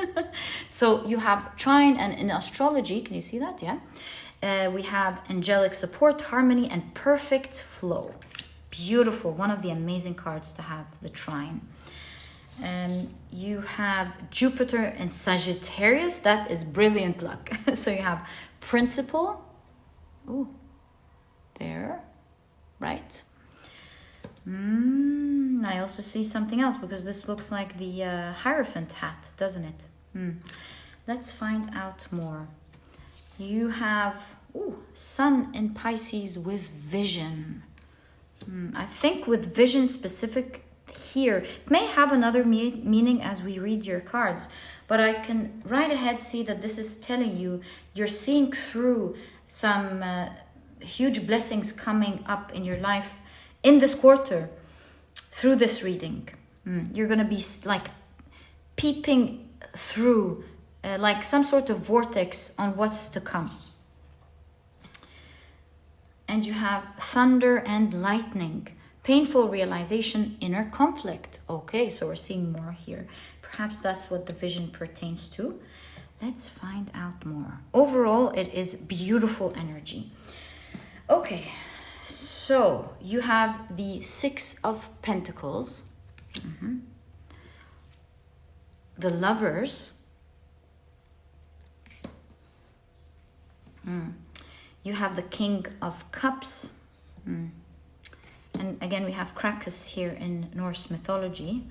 So you have trine, and in astrology, can you see that? Yeah. We have angelic support, harmony, and perfect flow. Beautiful, one of the amazing cards to have, the trine. And you have Jupiter and Sagittarius. That is brilliant luck. So you have principle. Ooh, there, right? I also see something else, because this looks like the Hierophant hat, doesn't it? Let's find out more. You have Sun in Pisces with vision. I think with vision specific here, it may have another meaning as we read your cards, but I can right ahead see that this is telling you you're seeing through some huge blessings coming up in your life in this quarter through this reading. You're going to be like peeping through like some sort of vortex on what's to come. And you have thunder and lightning, painful realization, inner conflict. Okay, so we're seeing more here. Perhaps that's what the vision pertains to. Let's find out more. Overall, it is beautiful energy. Okay, so you have the Six of Pentacles, the Lovers, you have the King of Cups, and again we have Krakus here in Norse mythology.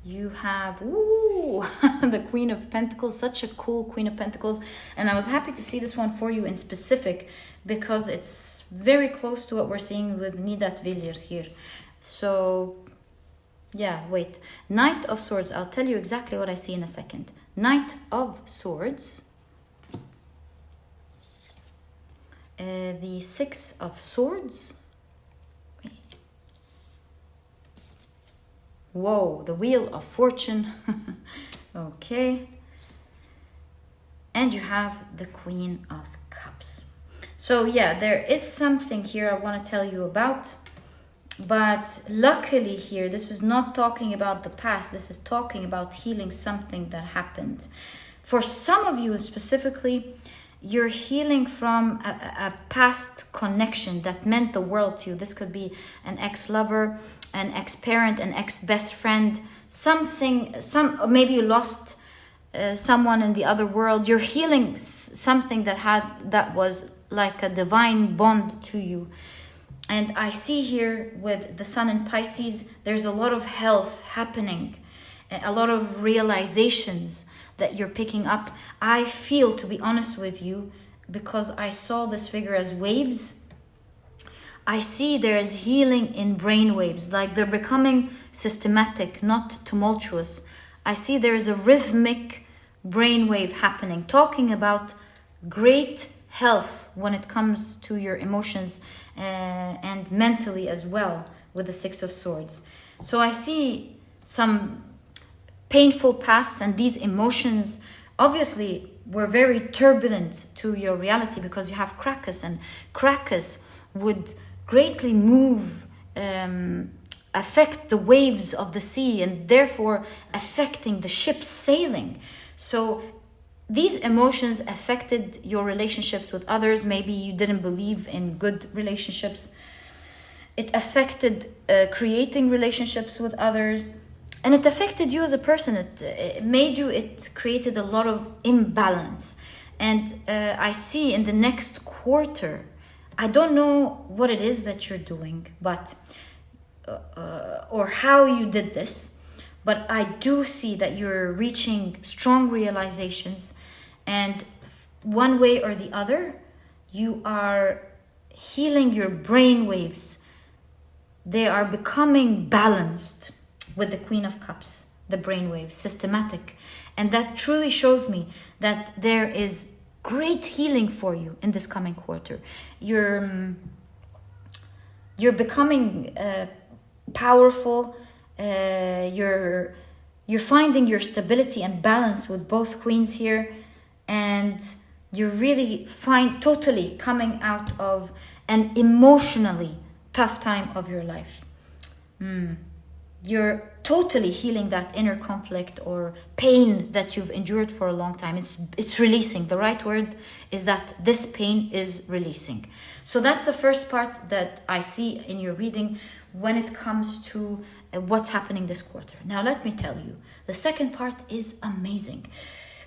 You have the Queen of Pentacles, such a cool Queen of Pentacles, and I was happy to see this one for you in specific because it's very close to what we're seeing with Nidavellir here. So yeah, wait, Knight of Swords, I'll tell you exactly what I see in a second. Knight of Swords, the Six of Swords. Whoa, the Wheel of Fortune. Okay. And you have the Queen of Cups. So yeah, there is something here I want to tell you about. But luckily here, this is not talking about the past. This is talking about healing something that happened. For some of you specifically, you're healing from a past connection that meant the world to you. This could be an ex-lover, an ex-parent, an ex-best friend, maybe you lost someone in the other world. You're healing something that was like a divine bond to you. And I see here with the Sun in Pisces, there's a lot of health happening, a lot of realizations that you're picking up. I feel, to be honest with you, because I saw this figure as waves, I see there's healing in brain waves, like they're becoming systematic, not tumultuous. I see there's a rhythmic brainwave happening, talking about great health when it comes to your emotions and mentally as well with the Six of Swords. So I see some painful pasts, and these emotions obviously were very turbulent to your reality because you have Krakus, and Krakus would greatly move, affect the waves of the sea, and therefore affecting the ship's sailing. So these emotions affected your relationships with others. Maybe you didn't believe in good relationships. It affected creating relationships with others, and it affected you as a person. It created a lot of imbalance. And I see in the next quarter, I don't know what it is that you're doing, but or how you did this, but I do see that you're reaching strong realizations, and one way or the other, you are healing your brain waves. They are becoming balanced with the Queen of Cups, the brain waves, systematic. And that truly shows me that there is great healing for you in this coming quarter. You're becoming powerful. You're finding your stability and balance with both queens here, and you're really totally coming out of an emotionally tough time of your life. You're totally healing that inner conflict or pain that you've endured for a long time. It's releasing. The right word is that this pain is releasing. So that's the first part that I see in your reading when it comes to what's happening this quarter. Now let me tell you, the second part is amazing.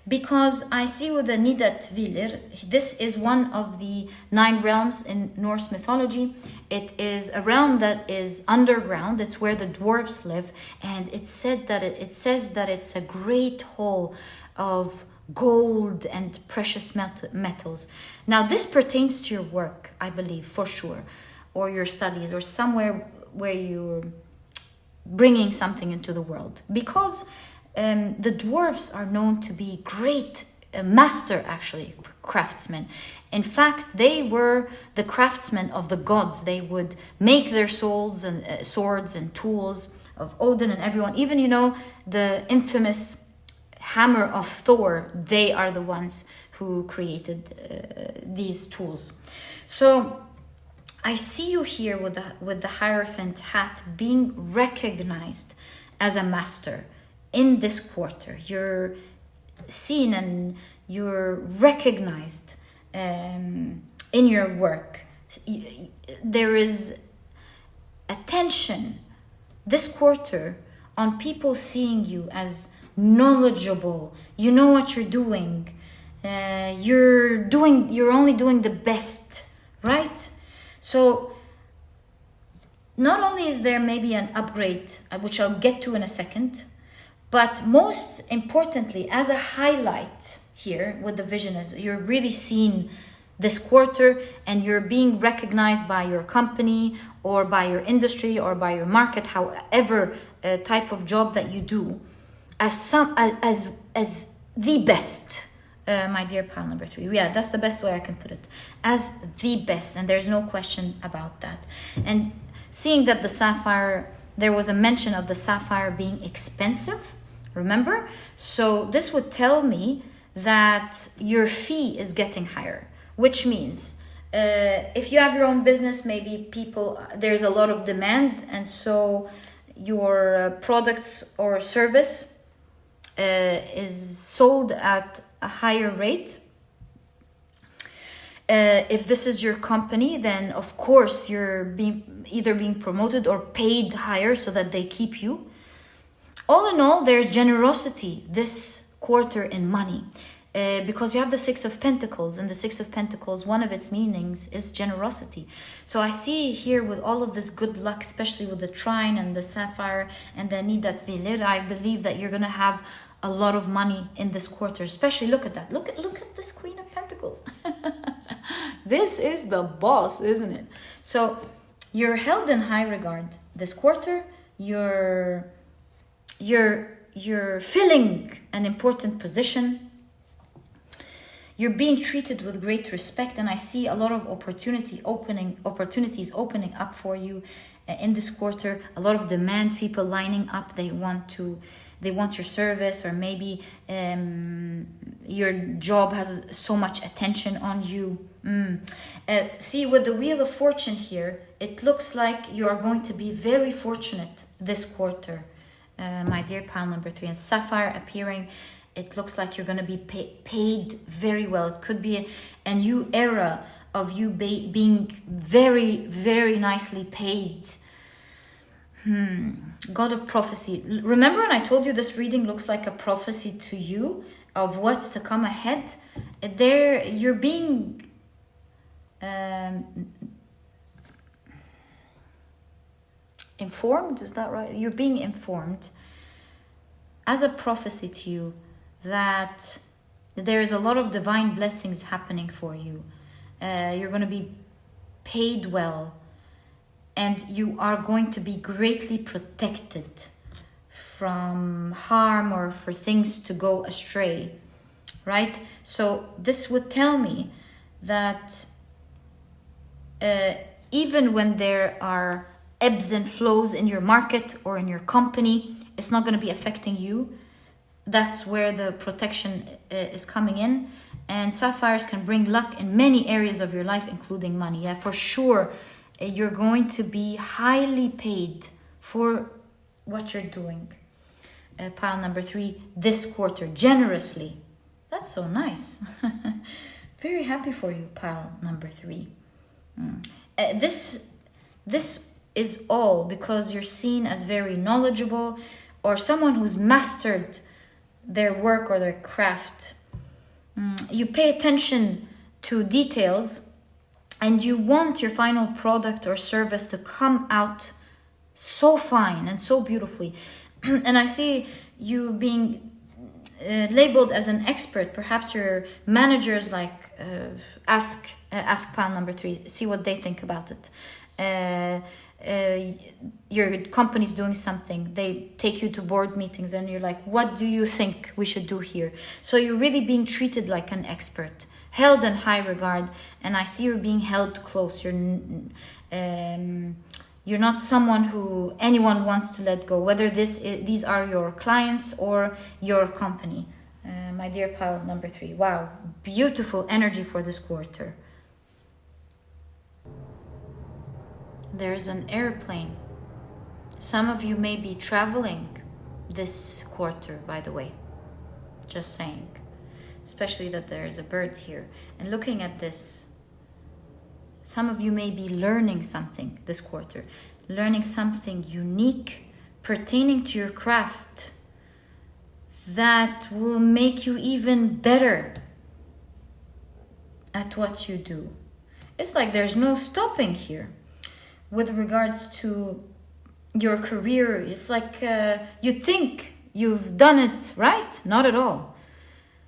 Because I see with the Nidavellir, this is one of the 9 realms in Norse mythology. It is a realm that is underground. It's where the dwarves live, and it says that it's a great hall of gold and precious metals. Now this pertains to your work, I believe, for sure, or your studies, or somewhere where you're bringing something into the world. Because the dwarves are known to be great master, actually, craftsmen. In fact, they were the craftsmen of the gods. They would make their swords and tools of Odin and everyone. Even, you know, the infamous hammer of Thor, they are the ones who created these tools. So I see you here with the Hierophant hat being recognized as a master in this quarter. You're seen and you're recognized in your work. There is attention this quarter on people seeing you as knowledgeable. You know what you're doing. You're only doing the best, right? So not only is there maybe an upgrade, which I'll get to in a second, but most importantly, as a highlight here with the vision, is you're really seen this quarter and you're being recognized by your company or by your industry or by your market, however type of job that you do, as the best. My dear pile number 3. Yeah, that's the best way I can put it. As the best, and there's no question about that. And seeing that the sapphire, there was a mention of the sapphire being expensive, remember? So this would tell me that your fee is getting higher, which means if you have your own business, maybe there's a lot of demand, and so your products or service is sold at a higher rate. If this is your company, then of course you're either being promoted or paid higher so that they keep you. All in all, there's generosity this quarter in money, because you have the Six of Pentacles, and the Six of Pentacles, one of its meanings is generosity. So I see here with all of this good luck, especially with the trine and the sapphire and the Nidavellir, I believe that you're going to have a lot of money in this quarter. Especially look at that. Look at this Queen of Pentacles. This is the boss, isn't it? So you're held in high regard this quarter. You're filling an important position. You're being treated with great respect, and I see a lot of opportunities opening up for you in this quarter. A lot of demand, people lining up. They want your service, or maybe your job has so much attention on you. See, with the Wheel of Fortune here, it looks like you are going to be very fortunate this quarter, my dear pile number 3. And sapphire appearing, it looks like you're going to be paid very well. It could be a new era of you being very, very nicely paid. God of prophecy. Remember when I told you this reading looks like a prophecy to you of what's to come ahead? There, you're being informed, is that right? You're being informed as a prophecy to you that there is a lot of divine blessings happening for you. You're going to be paid well, and you are going to be greatly protected from harm or for things to go astray, right? So this would tell me that even when there are ebbs and flows in your market or in your company, it's not going to be affecting you. That's where the protection is coming in. And sapphires can bring luck in many areas of your life, including money. Yeah, for sure, you're going to be highly paid for what you're doing. Pile number 3, this quarter, generously. That's so nice. Very happy for you, pile number 3. This is all because you're seen as very knowledgeable, or someone who's mastered their work or their craft. You pay attention to details, and you want your final product or service to come out so fine and so beautifully. And I see you being labeled as an expert. Perhaps your managers ask pile number 3, see what they think about it. your company's doing something, they take you to board meetings and you're like, what do you think we should do here? So you're really being treated like an expert, held in high regard, and I see you're being held close. You're not someone who anyone wants to let go, whether these are your clients or your company. My dear pile number 3, wow, beautiful energy for this quarter. There's an airplane. Some of you may be traveling this quarter, by the way. Just saying. Especially that there's a bird here. And looking at this, some of you may be learning something this quarter. Learning something unique pertaining to your craft that will make you even better at what you do. It's like there's no stopping here. With regards to your career, it's like you think you've done it, right? Not at all.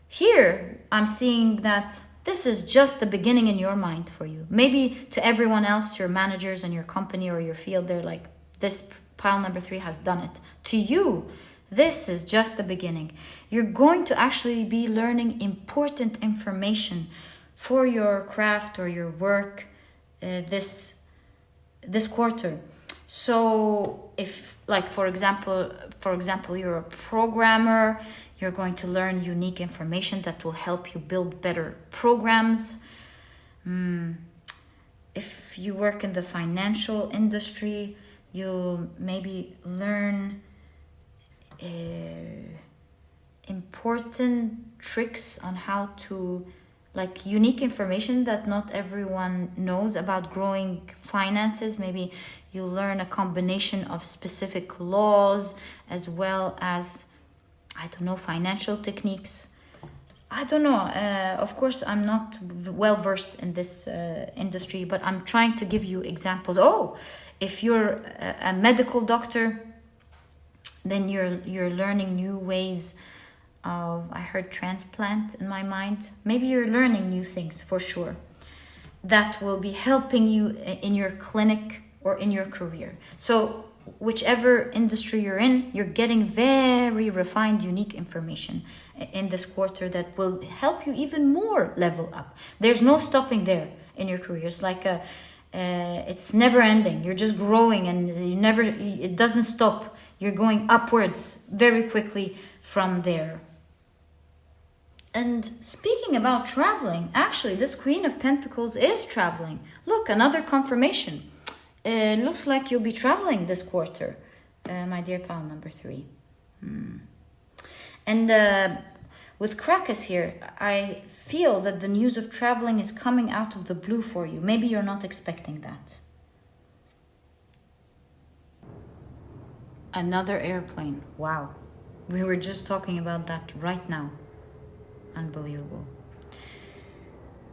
Here, I'm seeing that this is just the beginning in your mind for you. Maybe to everyone else, to your managers and your company or your field, they're like, this pile number 3 has done it. To you, this is just the beginning. You're going to actually be learning important information for your craft or your work this quarter. So if, like, for example, you're a programmer, you're going to learn unique information that will help you build better programs. If you work in the financial industry, you'll maybe learn important tricks on how to, like, unique information that not everyone knows about growing finances. Maybe you learn a combination of specific laws as well as, I don't know, financial techniques. I don't know. Of course, I'm not well versed in this industry, but I'm trying to give you examples. Oh, if you're a medical doctor, then you're learning new ways of, I heard transplant in my mind. Maybe you're learning new things for sure that will be helping you in your clinic or in your career. So whichever industry you're in, you're getting very refined, unique information in this quarter that will help you even more level up. There's no stopping there in your career. It's like it's never ending. You're just growing and it doesn't stop. You're going upwards very quickly from there. And speaking about traveling, actually, this Queen of Pentacles is traveling. Look, another confirmation. It looks like you'll be traveling this quarter, my dear pile number 3. And with Krakus here, I feel that the news of traveling is coming out of the blue for you. Maybe you're not expecting that. Another airplane. Wow. We were just talking about that right now. Unbelievable.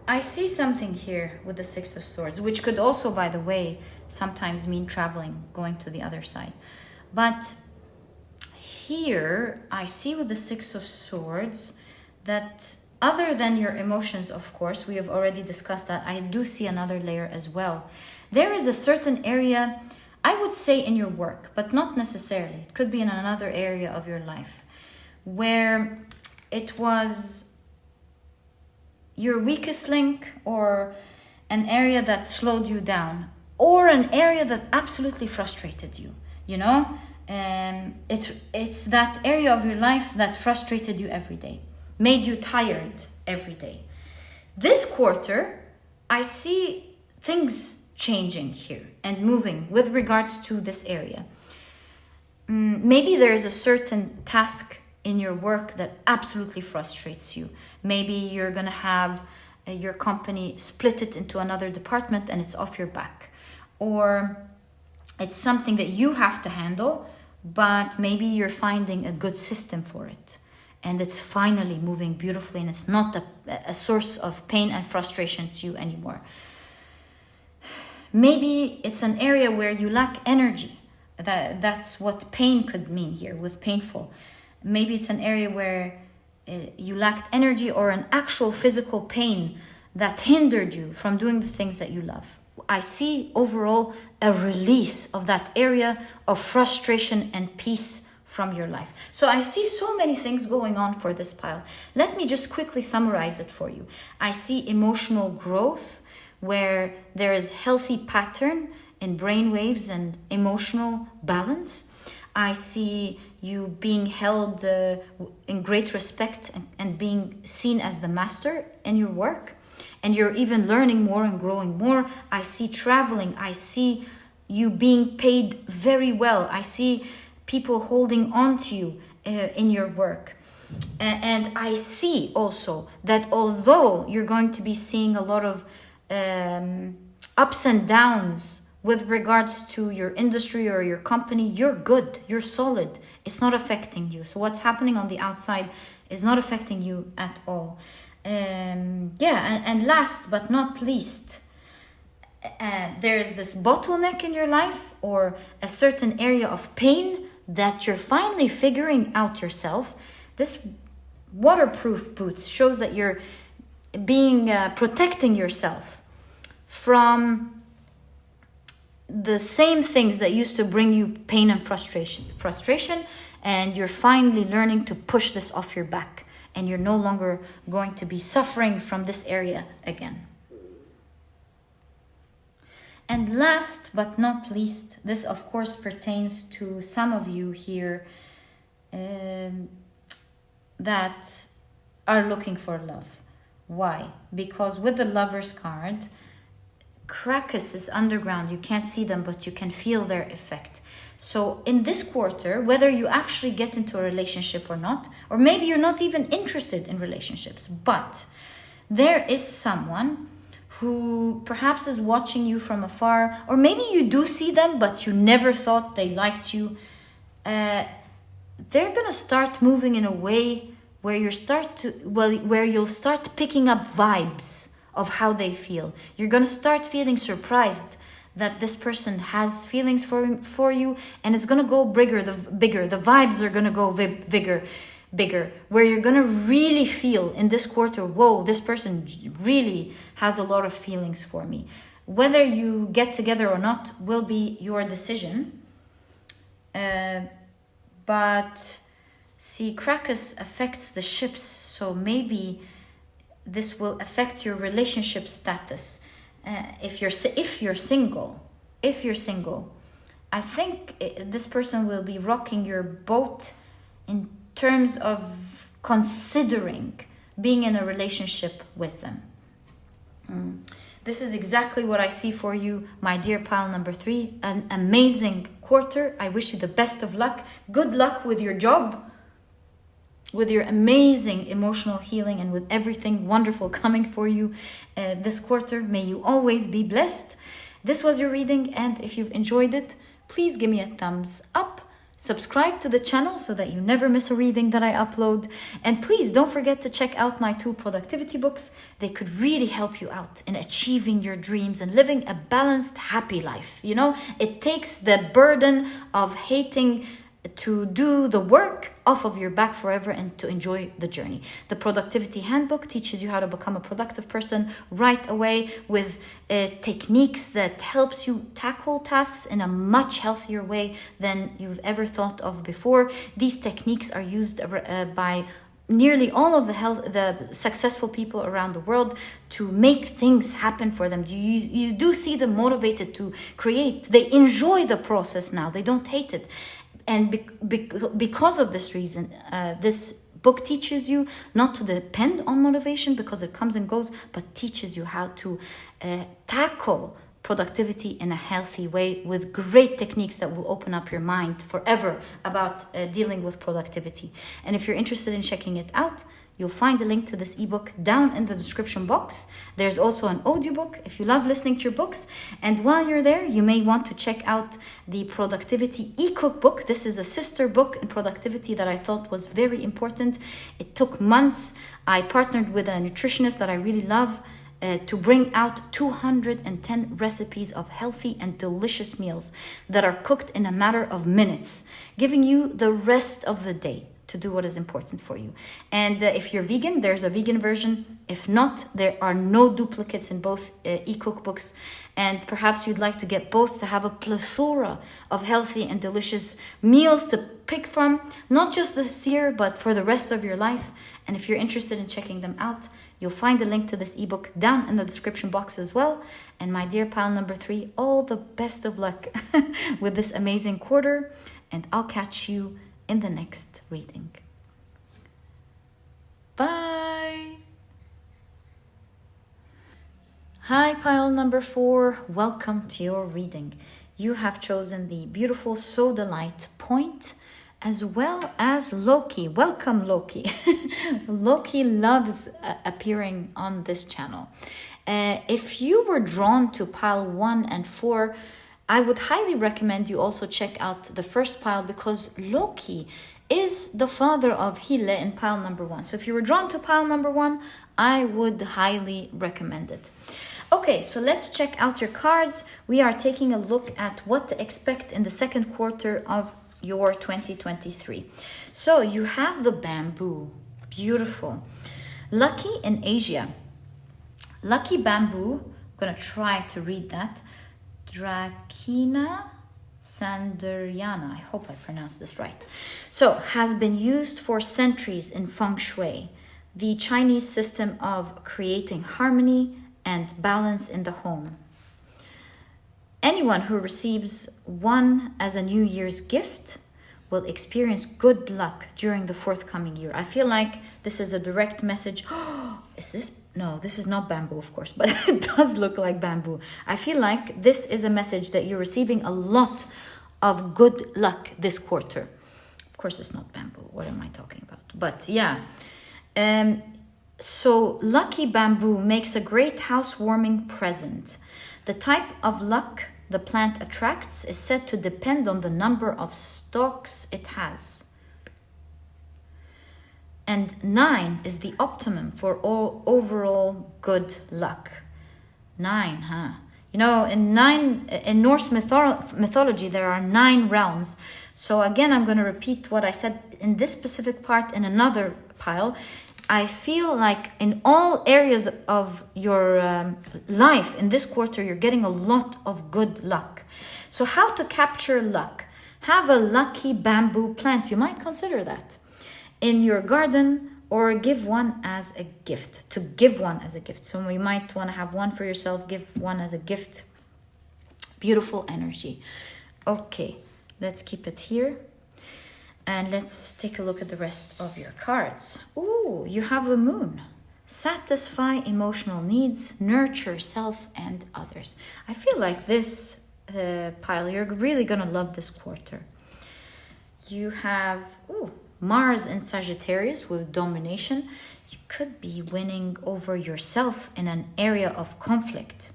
I see something here with the 6 of Swords, which could also, by the way, sometimes mean traveling, going to the other side. But here, I see with the 6 of Swords that other than your emotions, of course, we have already discussed that, I do see another layer as well. There is a certain area, I would say in your work, but not necessarily. It could be in another area of your life, where it was your weakest link or an area that slowed you down or an area that absolutely frustrated you, you know? It's that area of your life that frustrated you every day, made you tired every day. This quarter, I see things changing here and moving with regards to this area. Maybe there is a certain task in your work that absolutely frustrates you. Maybe you're gonna have your company split it into another department and it's off your back. Or it's something that you have to handle, but maybe you're finding a good system for it. And it's finally moving beautifully and it's not a source of pain and frustration to you anymore. Maybe it's an area where you lack energy. That's what pain could mean here with painful. Maybe it's an area where you lacked energy or an actual physical pain that hindered you from doing the things that you love. I see overall a release of that area of frustration and peace from your life. So I see so many things going on for this pile. Let me just quickly summarize it for you. I see emotional growth, where there is healthy pattern in brain waves and emotional balance. I see you being held in great respect and being seen as the master in your work. And you're even learning more and growing more. I see traveling. I see you being paid very well. I see people holding on to you in your work. And I see also that although you're going to be seeing a lot of ups and downs with regards to your industry or your company, you're good, you're solid. It's not affecting you. So what's happening on the outside is not affecting you at all. And last but not least, there is this bottleneck in your life or a certain area of pain that you're finally figuring out yourself. This waterproof boots shows that you're being protecting yourself from the same things that used to bring you pain and frustration, and you're finally learning to push this off your back, and you're no longer going to be suffering from this area again. And last but not least, this of course pertains to some of you here that are looking for love. Why? Because with the Lover's card, Krakus is underground. You can't see them, but you can feel their effect. So in this quarter, whether you actually get into a relationship or not, or maybe you're not even interested in relationships, but there is someone who perhaps is watching you from afar, or maybe you do see them, but you never thought they liked you. They're gonna start moving in a way where where you'll start picking up vibes of how they feel. You're gonna start feeling surprised that this person has feelings for you, and it's gonna go bigger. The vibes are gonna go bigger, where you're gonna really feel in this quarter, whoa, this person really has a lot of feelings for me. Whether you get together or not will be your decision. But see, Krakus affects the ships, so maybe this will affect your relationship status. If you're single, I think this person will be rocking your boat in terms of considering being in a relationship with them. This is exactly what I see for you, my dear pile number 3. An amazing quarter. I wish you the best of luck. Good luck with your job, with your amazing emotional healing, and with everything wonderful coming for you this quarter. May you always be blessed. This was your reading, and if you've enjoyed it, please give me a thumbs up. Subscribe to the channel so that you never miss a reading that I upload. And please don't forget to check out my 2 productivity books. They could really help you out in achieving your dreams and living a balanced, happy life. You know, it takes the burden of hating to do the work off of your back forever and to enjoy the journey. The Productivity Handbook teaches you how to become a productive person right away with techniques that helps you tackle tasks in a much healthier way than you've ever thought of before. These techniques are used by nearly all of the successful people around the world to make things happen for them. You do see them motivated to create. They enjoy the process now. They don't hate it. And because of this reason, this book teaches you not to depend on motivation because it comes and goes, but teaches you how to tackle productivity in a healthy way with great techniques that will open up your mind forever about dealing with productivity. And if you're interested in checking it out, you'll find a link to this ebook down in the description box. There's also an audiobook if you love listening to your books. And while you're there, you may want to check out the Productivity e-cookbook. This is a sister book in productivity that I thought was very important. It took months. I partnered with a nutritionist that I really love to bring out 210 recipes of healthy and delicious meals that are cooked in a matter of minutes, giving you the rest of the day to do what is important for you. And if you're vegan, there's a vegan version. If not, there are no duplicates in both e-cookbooks. And perhaps you'd like to get both to have a plethora of healthy and delicious meals to pick from, not just this year, but for the rest of your life. And if you're interested in checking them out, you'll find a link to this ebook down in the description box as well. And my dear pile number 3, all the best of luck with this amazing quarter. And I'll catch you in the next reading. Bye. Hi, pile number 4. Welcome to your reading. You have chosen the beautiful Sodalite point as well as Loki. Welcome, Loki. Loki loves appearing on this channel. If you were drawn to pile 1 and 4, I would highly recommend you also check out the first pile, because Loki is the father of Hille in pile number 1. So if you were drawn to pile number 1, I would highly recommend it. Okay, so let's check out your cards. We are taking a look at what to expect in the second quarter of your 2023. So you have the bamboo. Beautiful. Lucky in Asia. Lucky bamboo. I'm going to try to read that. Dracena Sanderiana, I hope I pronounced this right. So, has been used for centuries in feng shui, the Chinese system of creating harmony and balance in the home. Anyone who receives one as a New Year's gift will experience good luck during the forthcoming year. I feel like this is a direct message. Is this? No, this is not bamboo, of course, but it does look like bamboo. I feel like this is a message that you're receiving a lot of good luck this quarter. Of course, it's not bamboo. What am I talking about? But yeah. So lucky bamboo makes a great housewarming present. The type of luck the plant attracts is said to depend on the number of stalks it has. And 9 is the optimum for all overall good luck. 9, huh? You know, in Norse mythology, there are 9 realms. So again, I'm going to repeat what I said in this specific part in another pile. I feel like in all areas of your life in this quarter, you're getting a lot of good luck. So how to capture luck? Have a lucky bamboo plant. You might consider that in your garden, or give one as a gift. To give one as a gift. So you might want to have one for yourself, give one as a gift. Beautiful energy. Okay, let's keep it here. And let's take a look at the rest of your cards. Ooh, you have the moon. Satisfy emotional needs, nurture self and others. I feel like this pile, you're really going to love this quarter. You have Mars in Sagittarius with domination. You could be winning over yourself in an area of conflict.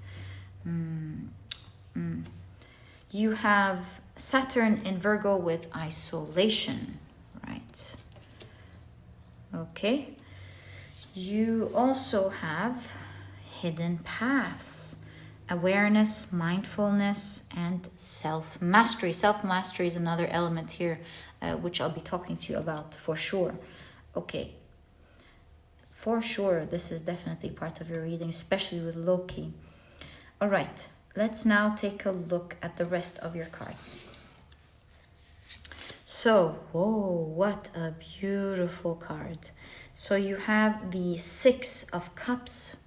You have Saturn in Virgo with isolation, right? Okay. You also have hidden paths, awareness, mindfulness, and self-mastery. Self-mastery is another element here, which I'll be talking to you about for sure. Okay. For sure, this is definitely part of your reading, especially with Loki. All right. Let's now take a look at the rest of your cards. So, whoa, what a beautiful card. So you have the 6 of Cups.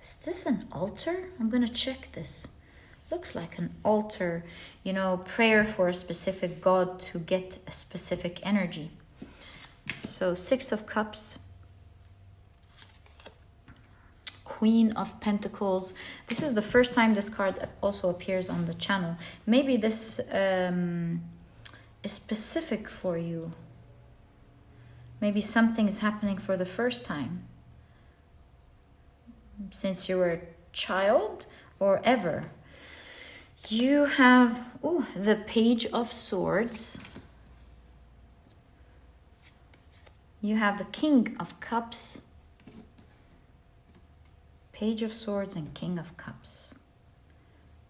Is this an altar? I'm going to check this. Looks like an altar, you know, prayer for a specific god to get a specific energy. So 6 of Cups. Queen of Pentacles. This is the first time this card also appears on the channel. Maybe this is specific for you. Maybe something is happening for the first time since you were a child or ever. You have the Page of Swords. You have the King of Cups. Page of Swords and King of Cups.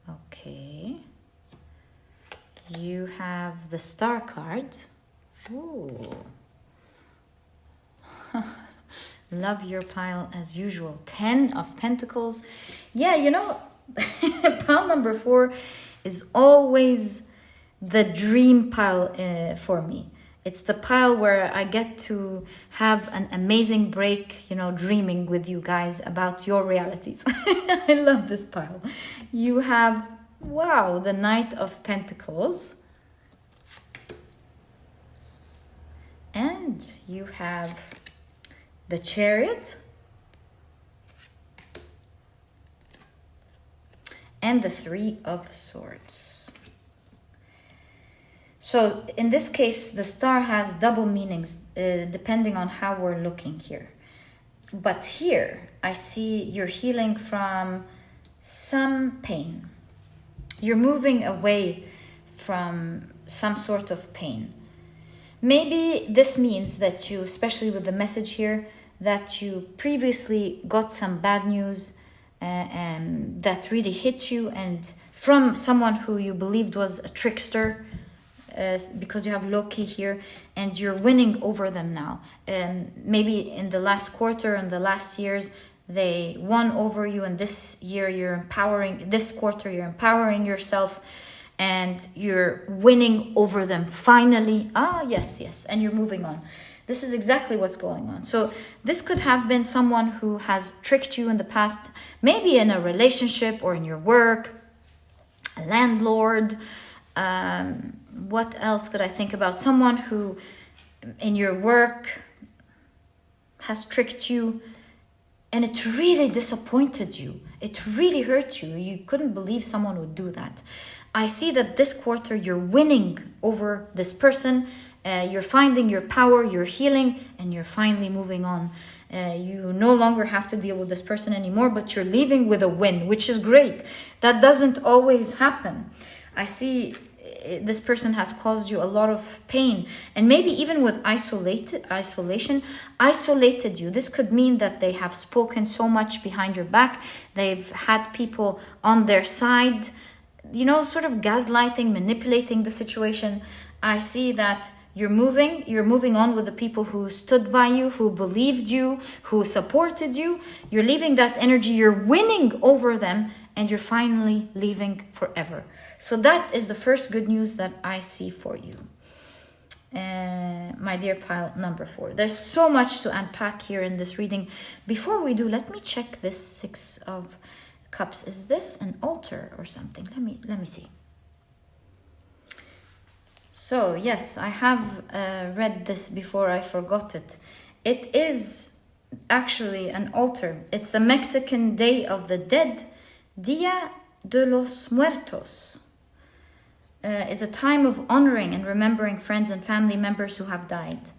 Okay. You have the Star card. Ooh. Love your pile as usual. 10 of Pentacles. Yeah, you know, pile number 4 is always the dream pile for me. It's the pile where I get to have an amazing break, you know, dreaming with you guys about your realities. I love this pile. You have, wow, the Knight of Pentacles. And you have the Chariot. And the Three of Swords. So in this case, the star has double meanings depending on how we're looking here. But here, I see you're healing from some pain. You're moving away from some sort of pain. Maybe this means that you, especially with the message here, that you previously got some bad news that really hit you, and from someone who you believed was a trickster, because you have Loki here, and you're winning over them now. Maybe in the last quarter and the last years, they won over you, and this year you're empowering, this quarter you're empowering yourself, and you're winning over them finally. Yes, and you're moving on. This is exactly what's going on. So this could have been someone who has tricked you in the past, maybe in a relationship or in your work, a landlord. What else could I think about? Someone who in your work has tricked you, and it really disappointed you. It really hurt you. You couldn't believe someone would do that. I see that this quarter you're winning over this person. You're finding your power, you're healing, and you're finally moving on. You no longer have to deal with this person anymore, but you're leaving with a win, which is great. That doesn't always happen. I see this person has caused you a lot of pain, and maybe even with isolation, isolated you. This could mean that they have spoken so much behind your back. They've had people on their side, you know, sort of gaslighting, manipulating the situation. I see that you're moving on with the people who stood by you, who believed you, who supported you. You're leaving that energy, you're winning over them, and you're finally leaving forever. So that is the first good news that I see for you, my dear pile number 4. There's so much to unpack here in this reading. Before we do, let me check this 6 of Cups. Is this an altar or something? Let me see. So yes, I have read this before, I forgot it. It is actually an altar. It's the Mexican Day of the Dead, Dia de los Muertos. It's a time of honoring and remembering friends and family members who have died.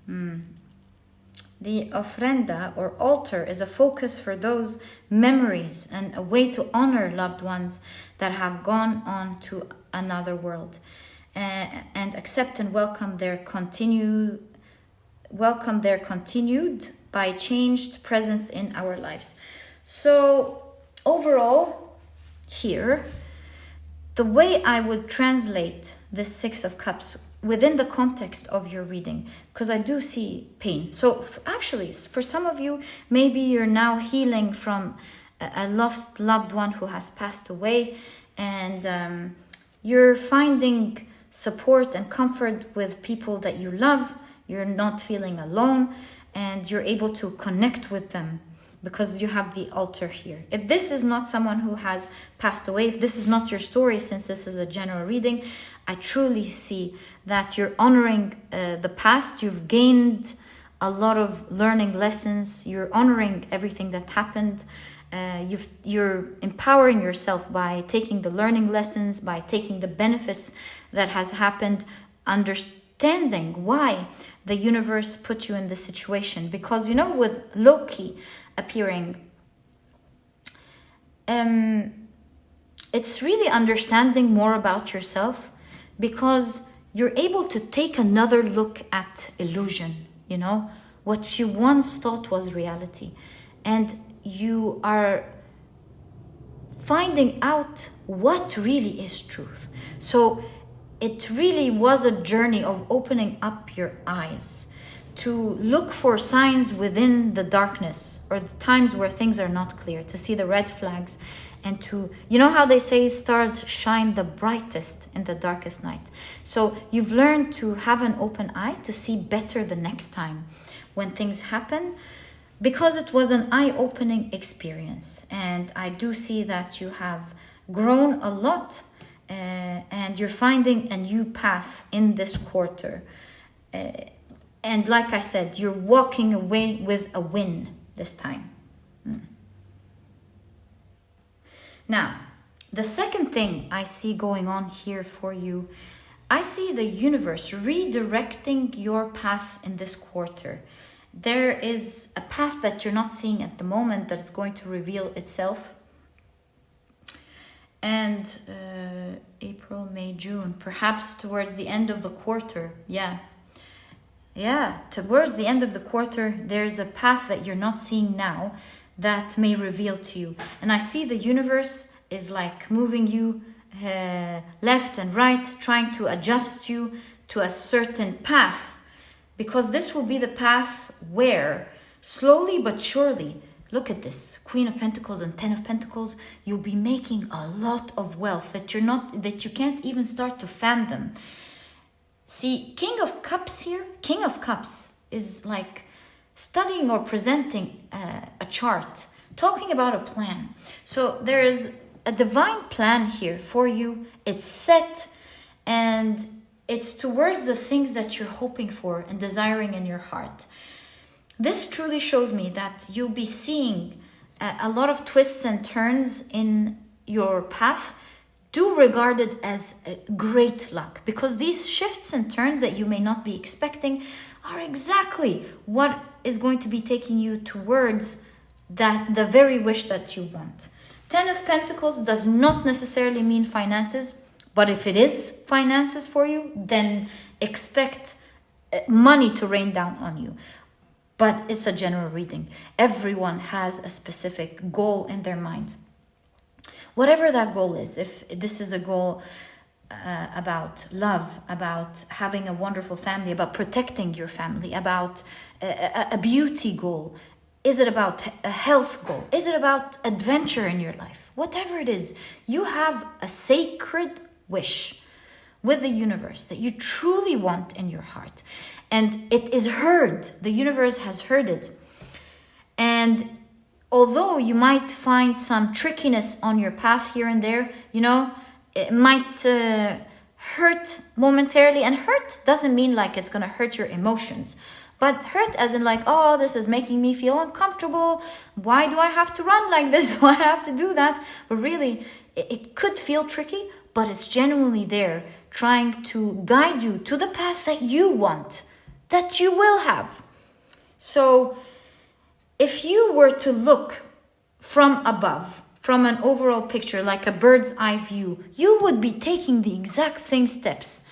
The ofrenda or altar is a focus for those memories and a way to honor loved ones that have gone on to another world, and accept and welcome their continued by changed presence in our lives. So overall here, the way I would translate this 6 of Cups within the context of your reading, because I do see pain. So actually, for some of you, maybe you're now healing from a lost loved one who has passed away, and you're finding support and comfort with people that you love. You're not feeling alone, and you're able to connect with them because you have the altar here. If this is not someone who has passed away, if this is not your story, since this is a general reading, I truly see that you're honoring the past. You've gained a lot of learning lessons. You're honoring everything that happened. You're empowering yourself by taking the learning lessons, by taking the benefits that has happened, understanding why the universe put you in this situation. Because, you know, with Loki appearing, it's really understanding more about yourself, because you're able to take another look at illusion, you know, what you once thought was reality. And you are finding out what really is truth. So it really was a journey of opening up your eyes to look for signs within the darkness or the times where things are not clear, to see the red flags, and to, you know how they say stars shine the brightest in the darkest night. So you've learned to have an open eye to see better the next time when things happen, because it was an eye-opening experience. And I do see that you have grown a lot, and you're finding a new path in this quarter. And like I said, you're walking away with a win this time. Now, the second thing I see going on here for you, I see the universe redirecting your path in this quarter. There is a path that you're not seeing at the moment that is going to reveal itself. And April, May, June, perhaps towards the end of the quarter. Yeah, towards the end of the quarter, there's a path that you're not seeing now that may reveal to you. And I see the universe is like moving you left and right, trying to adjust you to a certain path, because this will be the path where slowly but surely, look at this, Queen of Pentacles and Ten of Pentacles, you'll be making a lot of wealth that you can't even start to fathom. See, King of Cups here, King of Cups is like studying or presenting a chart, talking about a plan. So there is a divine plan here for you. It's set, and it's towards the things that you're hoping for and desiring in your heart. This truly shows me that you'll be seeing a lot of twists and turns in your path. Do regard it as great luck, because these shifts and turns that you may not be expecting are exactly what is going to be taking you towards the very wish that you want. Ten of Pentacles does not necessarily mean finances, but if it is finances for you, then expect money to rain down on you. But it's a general reading. Everyone has a specific goal in their mind. Whatever that goal is, if this is a goal about love, about having a wonderful family, about protecting your family, about a beauty goal, is it about a health goal? Is it about adventure in your life? Whatever it is, you have a sacred wish with the universe that you truly want in your heart. And it is heard. The universe has heard it. And although you might find some trickiness on your path here and there, you know, it might hurt momentarily. And hurt doesn't mean like it's going to hurt your emotions. But hurt as in like, oh, this is making me feel uncomfortable. Why do I have to run like this? Why do I have to do that? But really, it could feel tricky, but it's genuinely there trying to guide you to the path that you want, that you will have. So if you were to look from above, from an overall picture, like a bird's eye view, you would be taking the exact same steps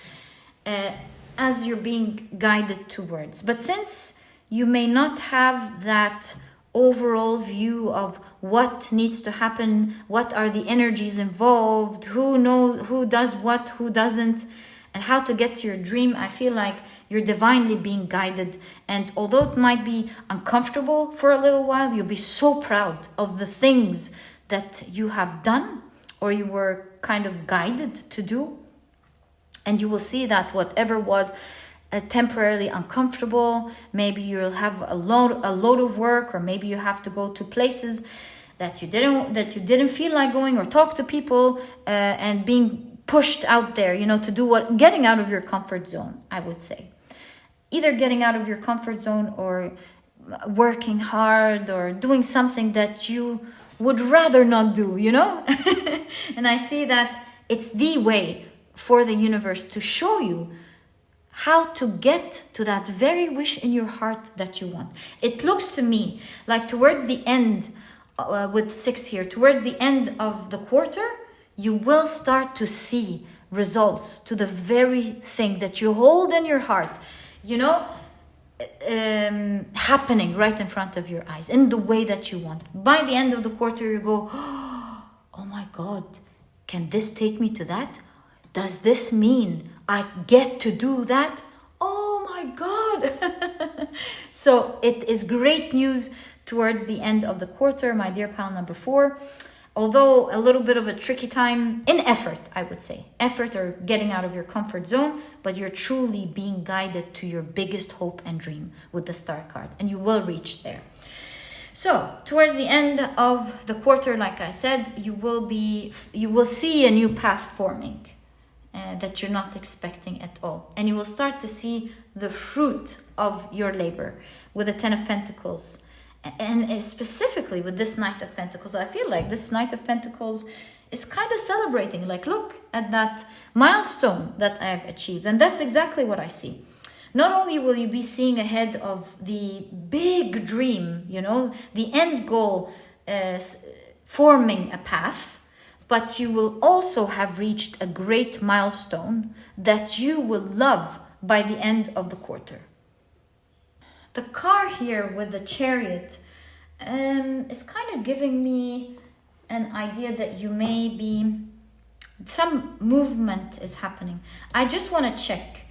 as you're being guided towards. But since you may not have that overall view of what needs to happen, what are the energies involved, who does what, who doesn't, and how to get to your dream, I feel like you're divinely being guided. And although it might be uncomfortable for a little while, you'll be so proud of the things that you have done or you were kind of guided to do. And you will see that whatever was temporarily uncomfortable, maybe you'll have a load of work, or maybe you have to go to places that you didn't feel like going, or talk to people, and being pushed out there, you know, to do getting out of your comfort zone, I would say. Either getting out of your comfort zone or working hard or doing something that you would rather not do, you know? And I see that it's the way for the universe to show you how to get to that very wish in your heart that you want. It looks to me like towards the end, with 6 here, towards the end of the quarter, you will start to see results to the very thing that you hold in your heart, you know, happening right in front of your eyes in the way that you want. By the end of the quarter, you go, oh my God, can this take me to that? Does this mean I get to do that. Oh my God. So it is great news towards the end of the quarter, my dear pile number 4. Although a little bit of a tricky time in effort, I would say. Effort or getting out of your comfort zone, but you're truly being guided to your biggest hope and dream with the star card, and you will reach there. So towards the end of the quarter, like I said, you will see a new path forming that you're not expecting at all. And you will start to see the fruit of your labor with the 10 of Pentacles. And specifically with this Knight of Pentacles, I feel like this Knight of Pentacles is kind of celebrating, like, look at that milestone that I've achieved. And that's exactly what I see. Not only will you be seeing ahead of the big dream, you know, the end goal, forming a path, but you will also have reached a great milestone that you will love by the end of the quarter. The car here with the Chariot is kind of giving me an idea that you may be, some movement is happening. I just want to check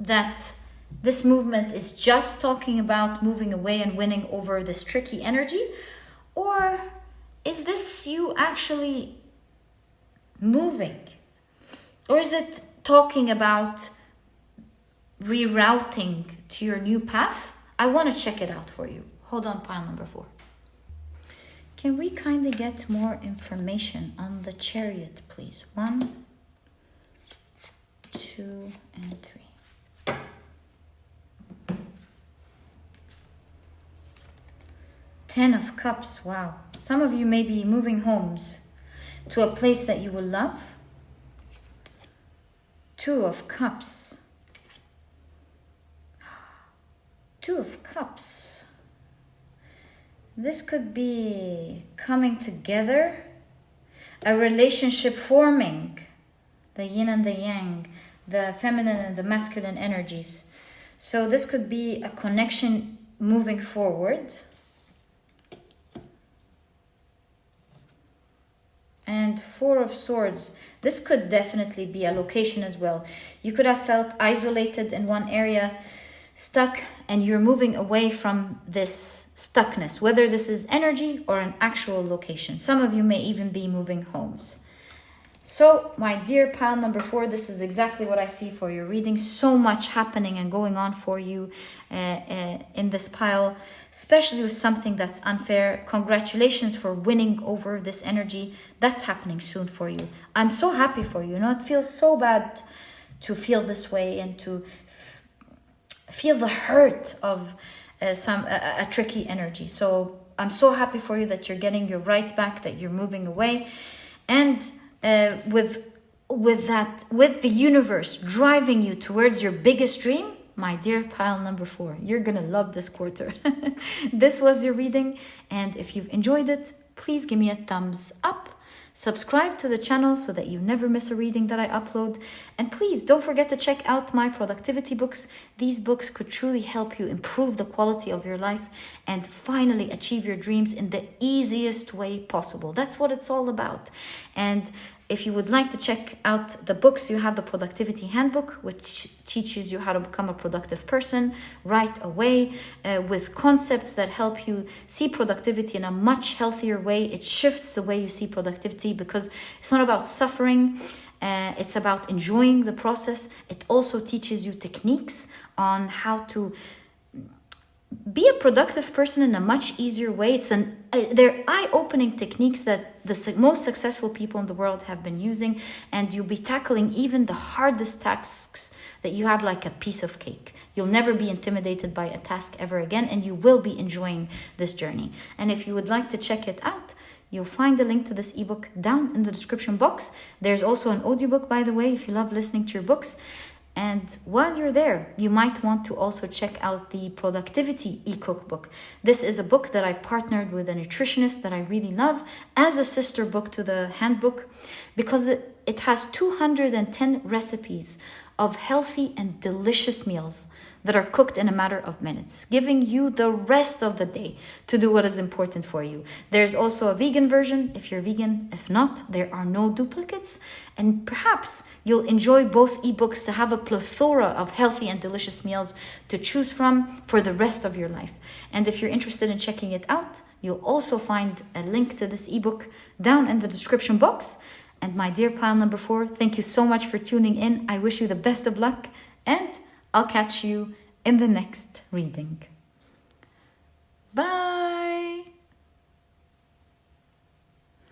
that this movement is just talking about moving away and winning over this tricky energy, or is this you actually moving? Or is it talking about rerouting to your new path? I want to check it out for you. Hold on, pile number 4. Can we kindly get more information on the Chariot, please? 1, 2, and 3. Ten of Cups, wow. Some of you may be moving homes to a place that you will love. 2 of Cups. 2 of Cups. This could be coming together, a relationship forming, the yin and the yang, the feminine and the masculine energies. So this could be a connection moving forward. And 4 of Swords. This could definitely be a location as well. You could have felt isolated in one area, stuck, and you're moving away from this stuckness, whether this is energy or an actual location. Some of you may even be moving homes. So, my dear pile number 4, this is exactly what I see for your reading. So much happening and going on for you in this pile, especially with something that's unfair. Congratulations for winning over this energy. That's happening soon for you. I'm so happy for you. You know, it feels so bad to feel this way and to feel the hurt of a tricky energy. So I'm so happy for you that you're getting your rights back, that you're moving away, and with the universe driving you towards your biggest dream. My dear pile number 4, you're gonna love this quarter. This was your reading, and if you've enjoyed it, please give me a thumbs up. Subscribe to the channel so that you never miss a reading that I upload. And please don't forget to check out my productivity books. These books could truly help you improve the quality of your life and finally achieve your dreams in the easiest way possible. That's what it's all about. And if you would like to check out the books, you have the Productivity Handbook, which teaches you how to become a productive person right away, with concepts that help you see productivity in a much healthier way. It shifts the way you see productivity because it's not about suffering. It's about enjoying the process. It also teaches you techniques on how to be a productive person in a much easier way. They're eye-opening techniques that the most successful people in the world have been using, and you'll be tackling even the hardest tasks that you have like a piece of cake. You'll never be intimidated by a task ever again, and you will be enjoying this journey. And if you would like to check it out, you'll find the link to this ebook down in the description box. There's also an audiobook, by the way, if you love listening to your books. And while you're there, you might want to also check out the Productivity e-cookbook. This is a book that I partnered with a nutritionist that I really love as a sister book to the handbook, because it has 210 recipes of healthy and delicious meals that are cooked in a matter of minutes, giving you the rest of the day to do what is important for you. There's also a vegan version if you're vegan. If not, there are no duplicates. And perhaps you'll enjoy both ebooks to have a plethora of healthy and delicious meals to choose from for the rest of your life. And if you're interested in checking it out, you'll also find a link to this ebook down in the description box. And my dear pile number 4, thank you so much for tuning in. I wish you the best of luck, and I'll catch you in the next reading. Bye!